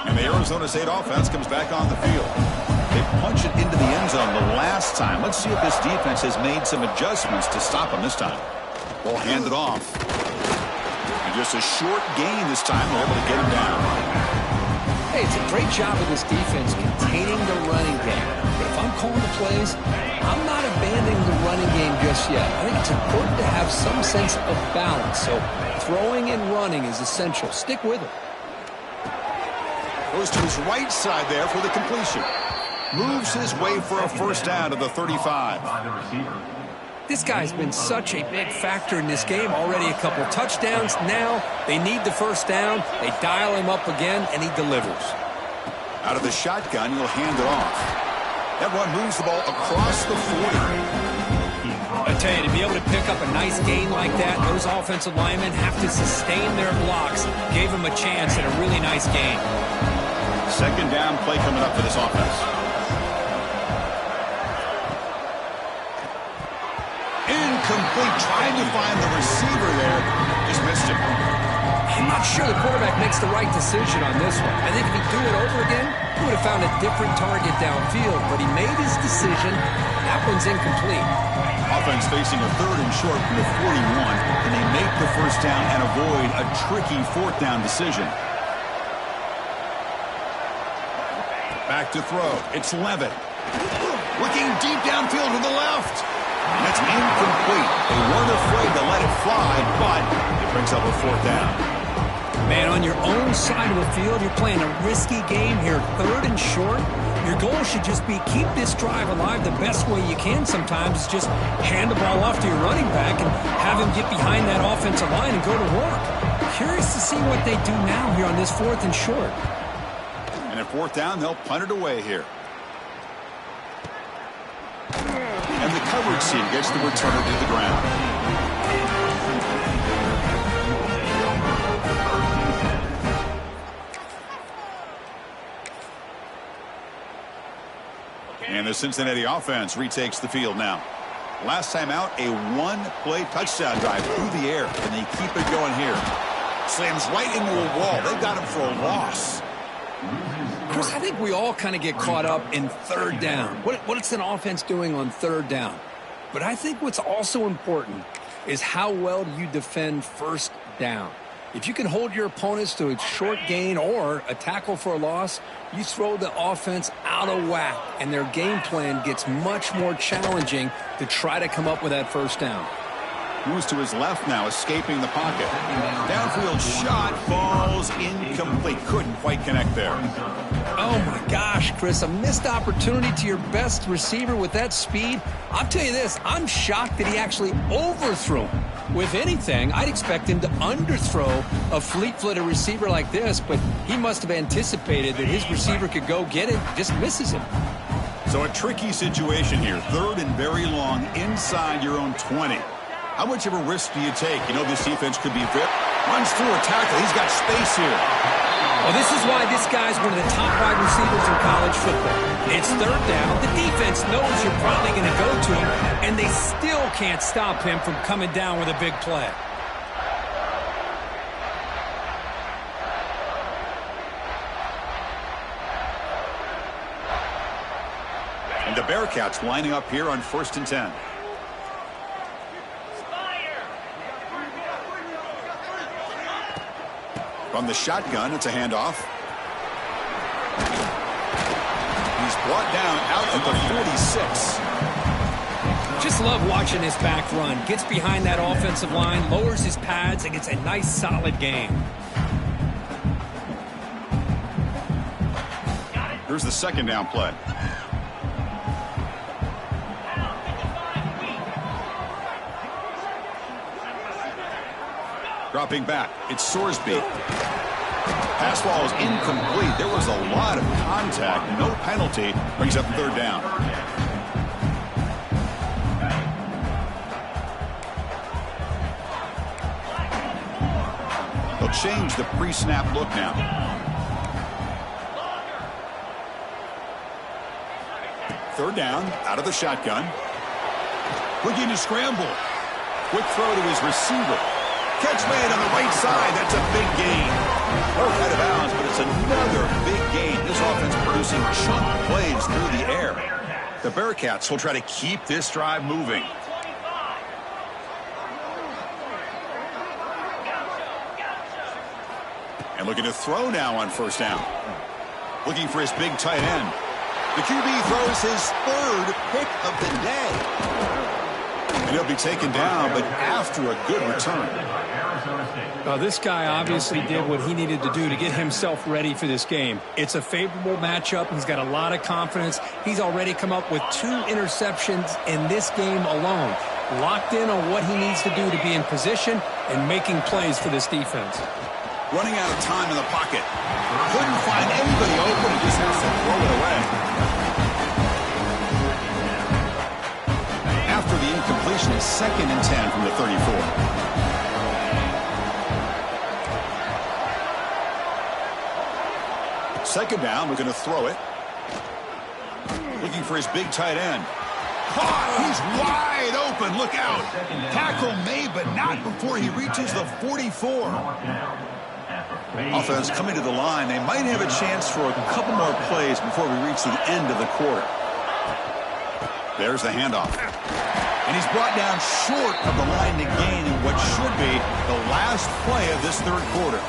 And the Arizona State offense comes back on the field. They punch it into the end zone the last time. Let's see if this defense has made some adjustments to stop them this time. Ball handed off. And just a short gain this time. They're able to get him down.
Hey, it's a great job of this defense containing the running game. But if I'm calling the plays, I'm not abandoning the running game just yet. I think it's important to have some sense of balance. So throwing and running is essential. Stick with it.
Goes to his right side there for the completion. Moves his way for a first down to the 35.
By the receiver.
This guy's been such a big factor in this game. Already a couple touchdowns. Now they need the first down. They dial him up again, and he delivers.
Out of the shotgun, he'll hand it off. That run moves the ball across the 40.
I tell you, to be able to pick up a nice gain like that, those offensive linemen have to sustain their blocks. Gave them a chance at a really nice gain.
Second down play coming up for this offense. Incomplete, trying to find the receiver there. Just missed him.
I'm not sure the quarterback makes the right decision on this one. I think if he'd do it over again, he would have found a different target downfield, but he made his decision. That one's incomplete.
Offense facing a third and short from the 41, and they make the first down and avoid a tricky fourth down decision. Back to throw. It's Levitt. Looking deep downfield to the left. That's incomplete. They weren't afraid to let it fly, but it brings up a fourth down.
Man, on your own side of the field, you're playing a risky game here. Third and short. Your goal should just be keep this drive alive the best way you can sometimes. Is just hand the ball off to your running back and have him get behind that offensive line and go to work. Curious to see what they do now here on this fourth and short.
And at fourth down, they'll punt it away here. And the coverage team gets the returner to the ground. And the Cincinnati offense retakes the field now. Last time out, a one-play touchdown drive through the air, and they keep it going here. Slams right into a wall. They got him for a loss.
Chris, I think we all kind of get caught up in third down. What's an offense doing on third down? But I think what's also important is how well do you defend first down. If you can hold your opponents to a short gain or a tackle for a loss, you throw the offense out of whack, and their game plan gets much more challenging to try to come up with that first down.
Moves to his left now, escaping the pocket. Downfield shot falls incomplete. Couldn't quite connect there.
Oh, my gosh, Chris, a missed opportunity to your best receiver with that speed. I'll tell you this, I'm shocked that he actually overthrew him. With anything, I'd expect him to underthrow a fleet-footed receiver like this, but he must have anticipated that his receiver could go get it, just misses him.
So a tricky situation here. Third and very long inside your own 20. How much of a risk do you take? You know this defense could be very... Runs through a tackle. He's got space here.
Well, this is why this guy's one of the top wide receivers in college football. It's third down. The defense knows you're probably going to go to him, and they still can't stop him from coming down with a big play.
And the Bearcats lining up here on 1st and 10. From the shotgun, it's a handoff. He's brought down out at the 46.
Just love watching this back run. Gets behind that offensive line, lowers his pads, and gets a nice, solid gain.
Here's the second down play. Dropping back, it's Sorsby. Pass ball is incomplete. There was a lot of contact. No penalty. Brings up third down. They'll change the pre-snap look now. Third down, out of the shotgun. Looking to scramble. Quick throw to his receiver. Catch made on the right side. That's a big gain. Both out of bounds, but it's another big gain. This offense producing chunk plays through the air. The Bearcats will try to keep this drive moving. And looking to throw now on first down. Looking for his big tight end. The QB throws his third pick of the day. And he'll be taken down, but after a good return.
This guy obviously did what he needed to do to get himself ready for this game. It's a favorable matchup. He's got a lot of confidence. He's already come up with 2 interceptions in this game alone. Locked in on what he needs to do to be in position and making plays for this defense.
Running out of time in the pocket. Couldn't find anybody open. He just has to throw it away. conversion is 2nd and 10 from the 34. Second down, we're going to throw it. Looking for his big tight end. Caught! He's wide open. Look out. Tackle made, but not before he reaches the 44. Offense coming to the line. They might have a chance for a couple more plays before we reach the end of the quarter. There's the handoff. And he's brought down short of the line to gain in what should be the last play of this third quarter.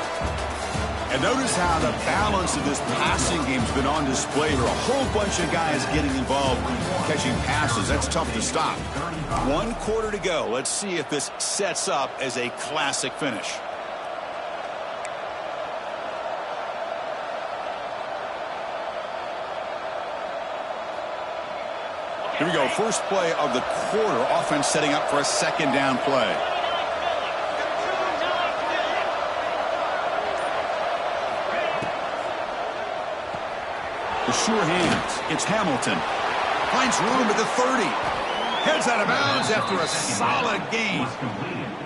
And notice how the balance of this passing game has been on display. There are a whole bunch of guys getting involved catching passes. That's tough to stop. 1 quarter to go. Let's see if this sets up as a classic finish. Here we go. First play of the quarter. Offense setting up for a second down play. The sure hands. It's Hamilton. Finds room at the 30. Heads out of bounds after a solid gain.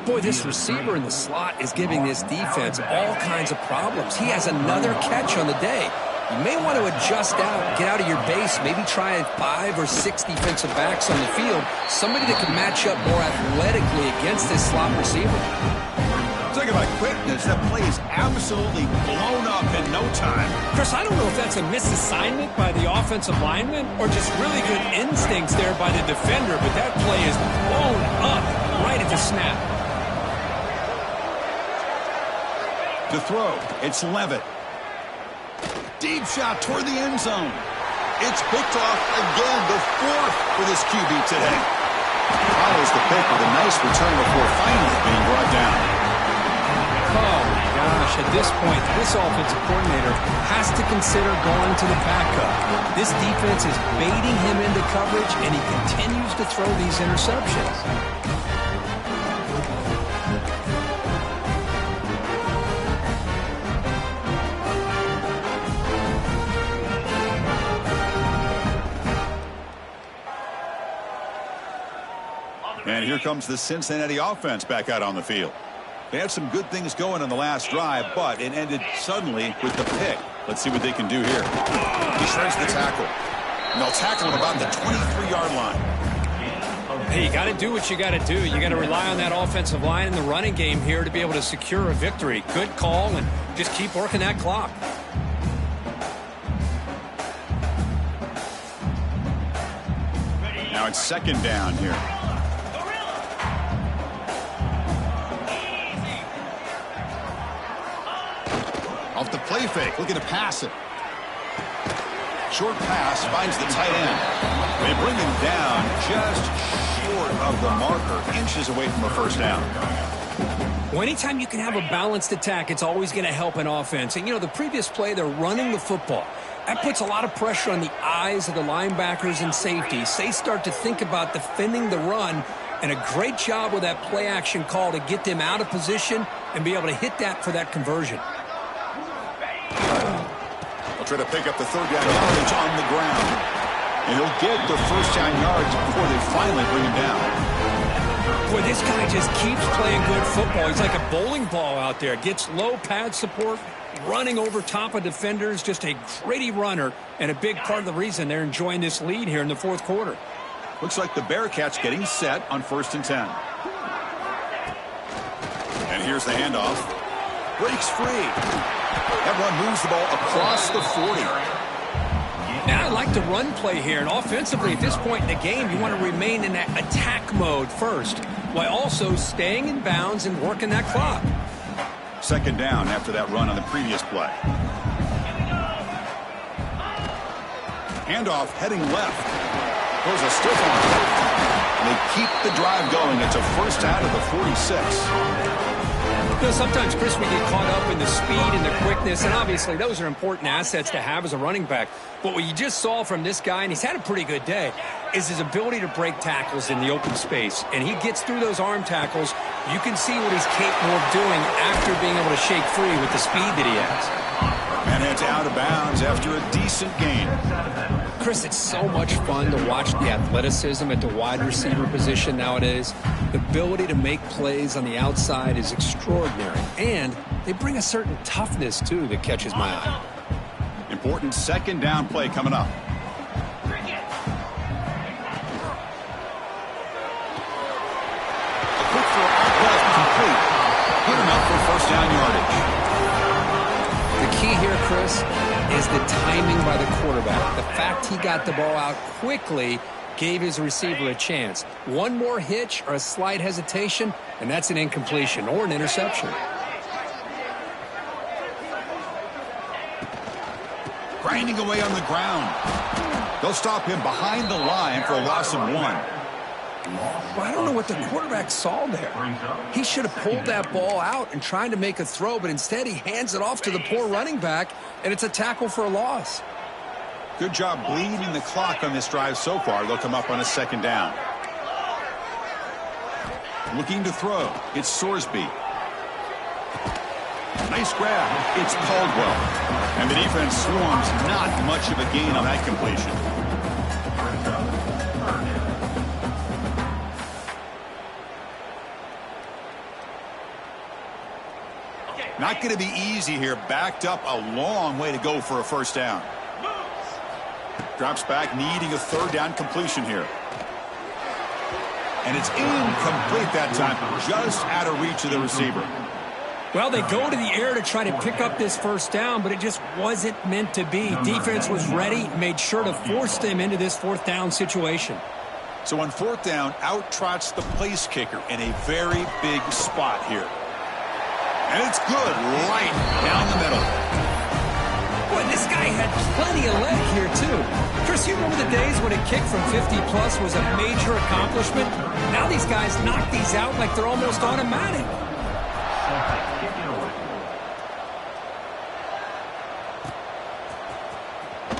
Boy, this receiver in the slot is giving this defense all kinds of problems. He has another catch on the day. You may want to adjust out, get out of your base, maybe try 5 or 6 defensive backs on the field, somebody that can match up more athletically against this slot receiver.
Talk about quickness. That play is absolutely blown up in no time.
Chris, I don't know if that's a misassignment by the offensive lineman or just really good instincts there by the defender, but that play is blown up right at the snap.
To throw, it's Levitt. Deep shot toward the end zone. It's picked off again, the 4th for this QB today. Follows the pick with a nice return before finally being brought down.
Oh my gosh, at this point, this offensive coordinator has to consider going to the backup. This defense is baiting him into coverage, and he continues to throw these interceptions.
And here comes the Cincinnati offense back out on the field. They had some good things going on the last drive, but it ended suddenly with the pick. Let's see what they can do here. He shreds the tackle. And they'll tackle him about the 23-yard line.
Hey, you got to do what you got to do. You got to rely on that offensive line in the running game here to be able to secure a victory. Good call, and just keep working that clock.
Now it's second down here. Off the play fake, looking to pass it. Short pass finds the tight end. They bring him down just short of the marker, inches away from a first down.
Well, anytime you can have a balanced attack, it's always going to help an offense. And, you know, the previous play, they're running the football. That puts a lot of pressure on the eyes of the linebackers and safeties. They start to think about defending the run, and a great job with that play action call to get them out of position and be able to hit that for that conversion.
They'll try to pick up the third down yardage on the ground. And he'll get the first down yards before they finally bring him down.
Boy, this guy just keeps playing good football. He's like a bowling ball out there. Gets low pad support, running over top of defenders. Just a gritty runner, and a big part of the reason they're enjoying this lead here in the fourth quarter.
Looks like the Bearcats getting set on 1st and 10. And here's the handoff. Breaks free. That run moves the ball across the 40.
Now I like the run play here, and offensively at this point in the game, you want to remain in that attack mode first, while also staying in bounds and working that clock.
Second down after that run on the previous play. Handoff heading left. Throws a stiff arm. And they keep the drive going. It's a first out of the 46.
You know, sometimes, Chris, we get caught up in the speed and the quickness, and obviously those are important assets to have as a running back. But what you just saw from this guy, and he's had a pretty good day, is his ability to break tackles in the open space. And he gets through those arm tackles. You can see what he's capable of doing after being able to shake free with the speed that he has.
And it's out of bounds after a decent gain.
Chris, it's so much fun to watch the athleticism at the wide receiver position nowadays. The ability to make plays on the outside is extraordinary, and they bring a certain toughness, too, that catches my eye.
Important second down play coming up. A quick throw out left, complete. Put him out for first down yardage.
The key here, Chris, is the timing by the quarterback. The fact he got the ball out quickly gave his receiver a chance. One more hitch or a slight hesitation, and that's an incompletion or an interception.
Grinding away on the ground. They'll stop him behind the line for a loss of 1.
Well, I don't know what the quarterback saw there. He should have pulled that ball out and tried to make a throw, but instead he hands it off to the poor running back, and it's a tackle for a loss.
Good job bleeding the clock on this drive so far. They'll come up on a second down. Looking to throw. It's Sorsby. Nice grab. It's Caldwell. And the defense swarms. Not much of a gain on that completion. Not going to be easy here. Backed up a long way to go for a first down. Drops back, needing a third down completion here. And it's incomplete that time. Just out of reach of the receiver.
Well, they go to the air to try to pick up this first down, but it just wasn't meant to be. Defense was ready, made sure to force them into this fourth down situation.
So on fourth down, out trots the place kicker in a very big spot here. And it's good, right down the middle.
Boy, this guy had plenty of leg here, too. Chris, you remember the days when a kick from 50-plus was a major accomplishment? Now these guys knock these out like they're almost automatic.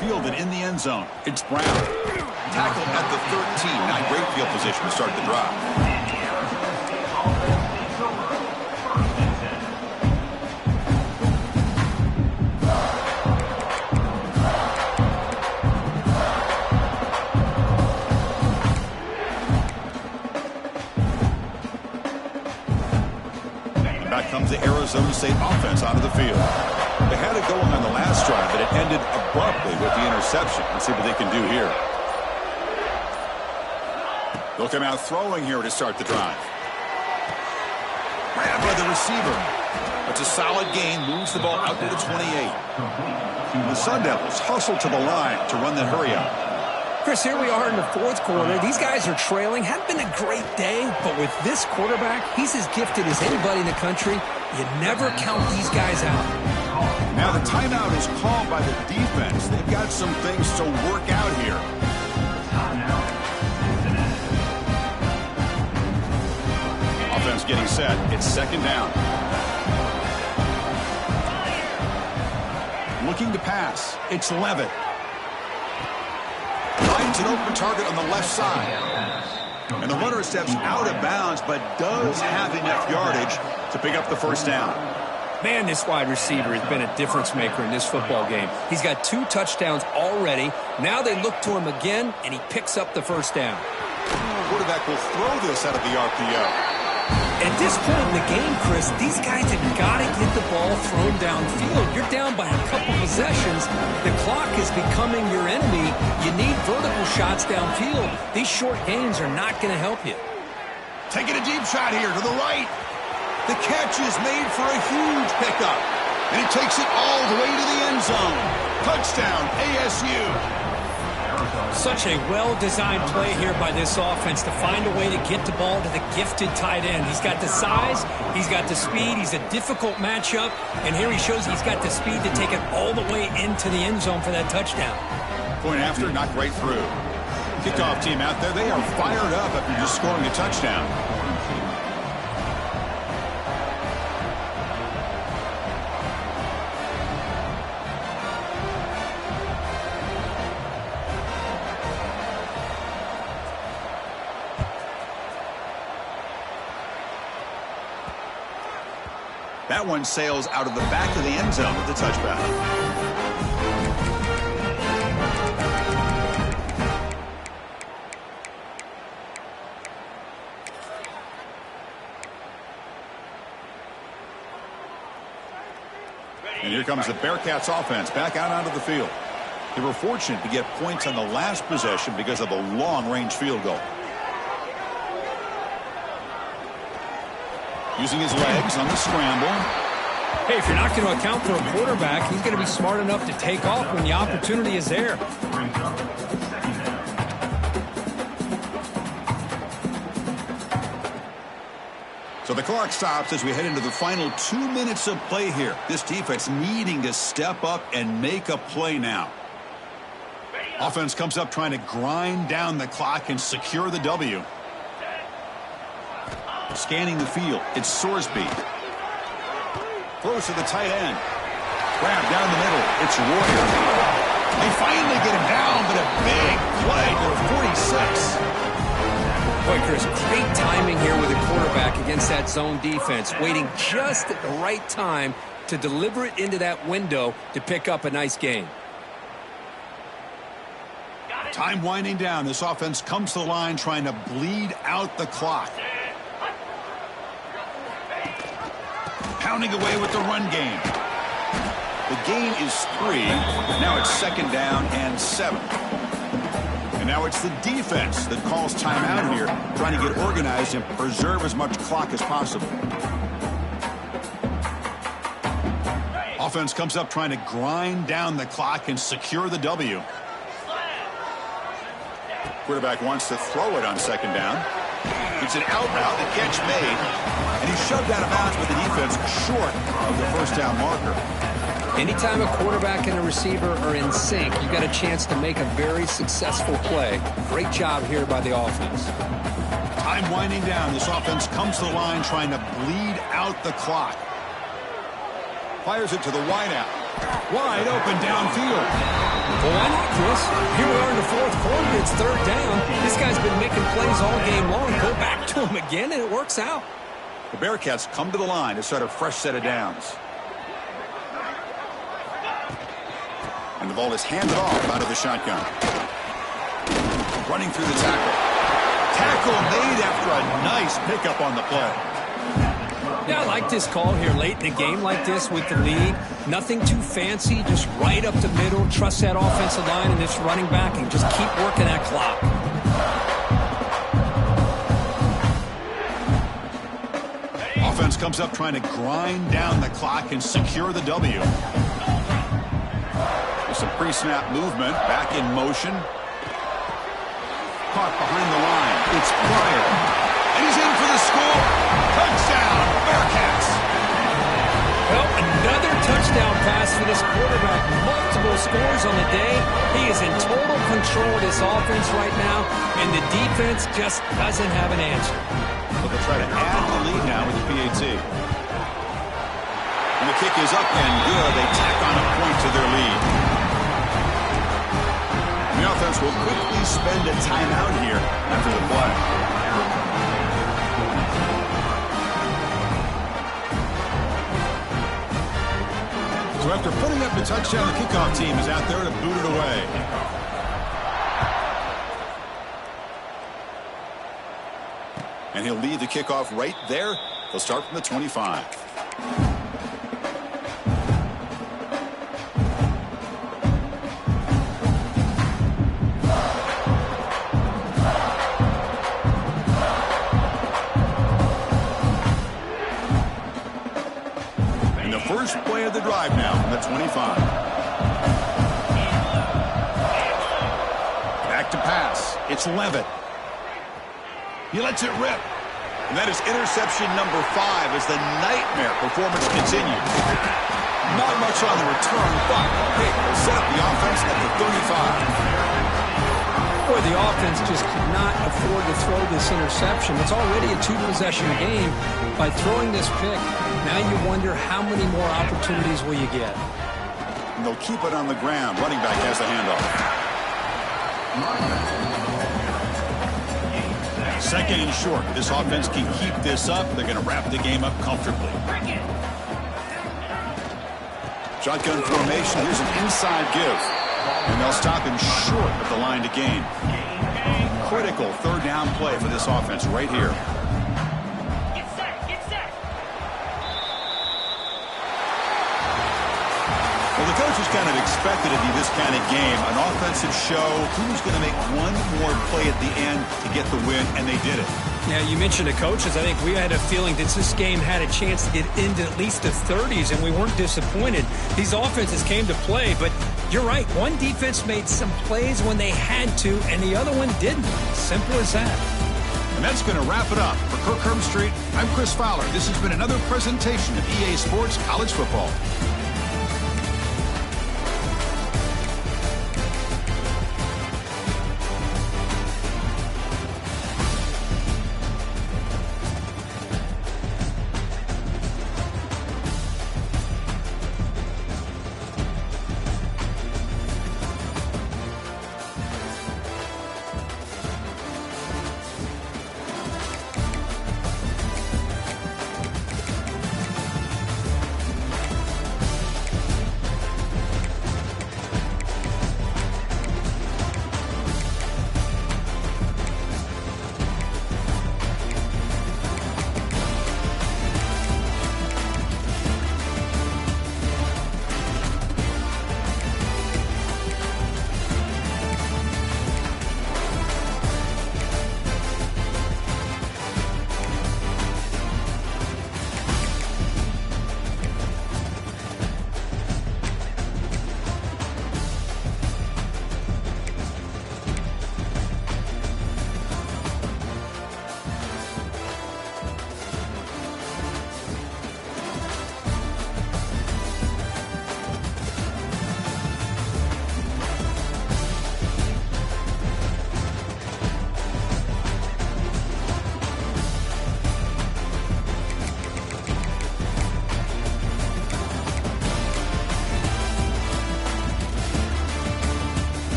Fielded in the end zone. It's Brown. Tackled at the 13. Not great field position to start the drive. And back comes the Arizona State offense out of the field. They had it going on the last drive, but it ended abruptly with the interception. Let's see what they can do here. They'll come out throwing here to start the drive. Grabbed by the receiver. It's a solid gain. Moves the ball out to the 28. The Sun Devils hustle to the line to run the hurry up.
Chris, here we are in the fourth quarter. These guys are trailing. Hadn't been a great day, but with this quarterback, he's as gifted as anybody in the country. You never count these guys out.
Now the timeout is called by the defense. They've got some things to work out here. Offense getting set. It's second down. Looking to pass. It's Levitt. Finds an open target on the left side. And the runner steps out of bounds, but does have enough yardage to pick up the first down.
Man, this wide receiver has been a difference maker in this football game. He's got 2 touchdowns already. Now they look to him again, and he picks up the first down.
Quarterback will throw this out of the RPO.
At this point in the game, Chris, these guys have got to get the ball thrown downfield. You're down by a couple possessions. The clock is becoming your enemy. You need vertical shots downfield. These short gains are not going to help you.
Taking a deep shot here to the right. The catch is made for a huge pickup. And he takes it all the way to the end zone. Touchdown, ASU.
Such a well-designed play here by this offense to find a way to get the ball to the gifted tight end. He's got the size, he's got the speed, he's a difficult matchup, and here he shows he's got the speed to take it all the way into the end zone for that touchdown.
Point after, not right through. Kickoff team out there, they are fired up after just scoring a touchdown. That one sails out of the back of the end zone with the touchback. And here comes the Bearcats offense back out onto the field. They were fortunate to get points on the last possession because of a long-range field goal. Using his legs on the scramble.
Hey, if you're not going to account for a quarterback, he's going to be smart enough to take off when the opportunity is there.
So the clock stops as we head into the final 2 minutes of play here. This defense needing to step up and make a play now. Offense comes up trying to grind down the clock and secure the W. Scanning the field, it's Sorsby. Throws to the tight end. Grab down the middle, it's Royer. They finally get him down, but a big play to the 46.
Boy, Chris, great timing here with the quarterback against that zone defense, waiting just at the right time to deliver it into that window to pick up a nice gain.
Time winding down. This offense comes to the line trying to bleed out the clock. Pounding away with the run game. The gain is 3. Now it's 2nd down and 7. And now it's the defense that calls timeout here, trying to get organized and preserve as much clock as possible. Offense comes up trying to grind down the clock and secure the W. Quarterback wants to throw it on 2nd down. It's an out route, the catch made, and he's shoved out of bounds with the defense short of the first down marker.
Anytime a quarterback and a receiver are in sync, you've got a chance to make a very successful play. Great job here by the offense.
Time winding down. This offense comes to the line trying to bleed out the clock. Fires it to the wideout. Wide open downfield.
Well, why not, Chris? Here we are in the 4th quarter. It's 3rd down. This guy's been making plays all game long. Go back to him again, and it works out.
The Bearcats come to the line to start a fresh set of downs. And the ball is handed off out of the shotgun. Running through the tackle. Tackle made after a nice pickup on the play.
Yeah, I like this call here late in a game like this with the lead. Nothing too fancy, just right up the middle. Trust that offensive line and this running back and just keep working that clock.
Offense comes up trying to grind down the clock and secure the W. With some pre-snap movement, back in motion. Caught behind the line. It's Pryor. And he's in for the score. Touchdown, Bearcats.
Well, another touchdown pass for this quarterback. Multiple scores on the day. He is in total control of this offense right now, and the defense just doesn't have an answer.
But they'll try to add the lead now with the PAT. And the kick is up and good. They tack on a point to their lead. The offense will quickly spend a timeout here after the play. So after putting up the touchdown, the kickoff team is out there to boot it away. And he'll lead the kickoff right there. They'll start from the 25. First play of the drive now from the 25. Back to pass. It's Levitt. He lets it rip. And that is interception number 5 as the nightmare performance continues. Not much on the return, but hey, they'll set up the offense at the 35.
Boy, the offense just could not afford to throw this interception. It's already a 2-possession game. By throwing this pick, now you wonder how many more opportunities will you get.
And they'll keep it on the ground. Running back has the handoff. 2nd and short. This offense can keep this up. They're going to wrap the game up comfortably. Shotgun formation. Here's an inside give. And they'll stop him short of the line to gain. Critical 3rd down play for this offense right here. kind of expected to be this kind of game. An offensive show. Who was going to make one more play at the end to get the win, and they did it.
Yeah, you mentioned the coaches. I think we had a feeling that this game had a chance to get into at least the 30s, and we weren't disappointed. These offenses came to play, but you're right. One defense made some plays when they had to, and the other one didn't. Simple as that.
And that's going to wrap it up. For Kirk Herbstreit, I'm Chris Fowler. This has been another presentation of EA Sports College Football.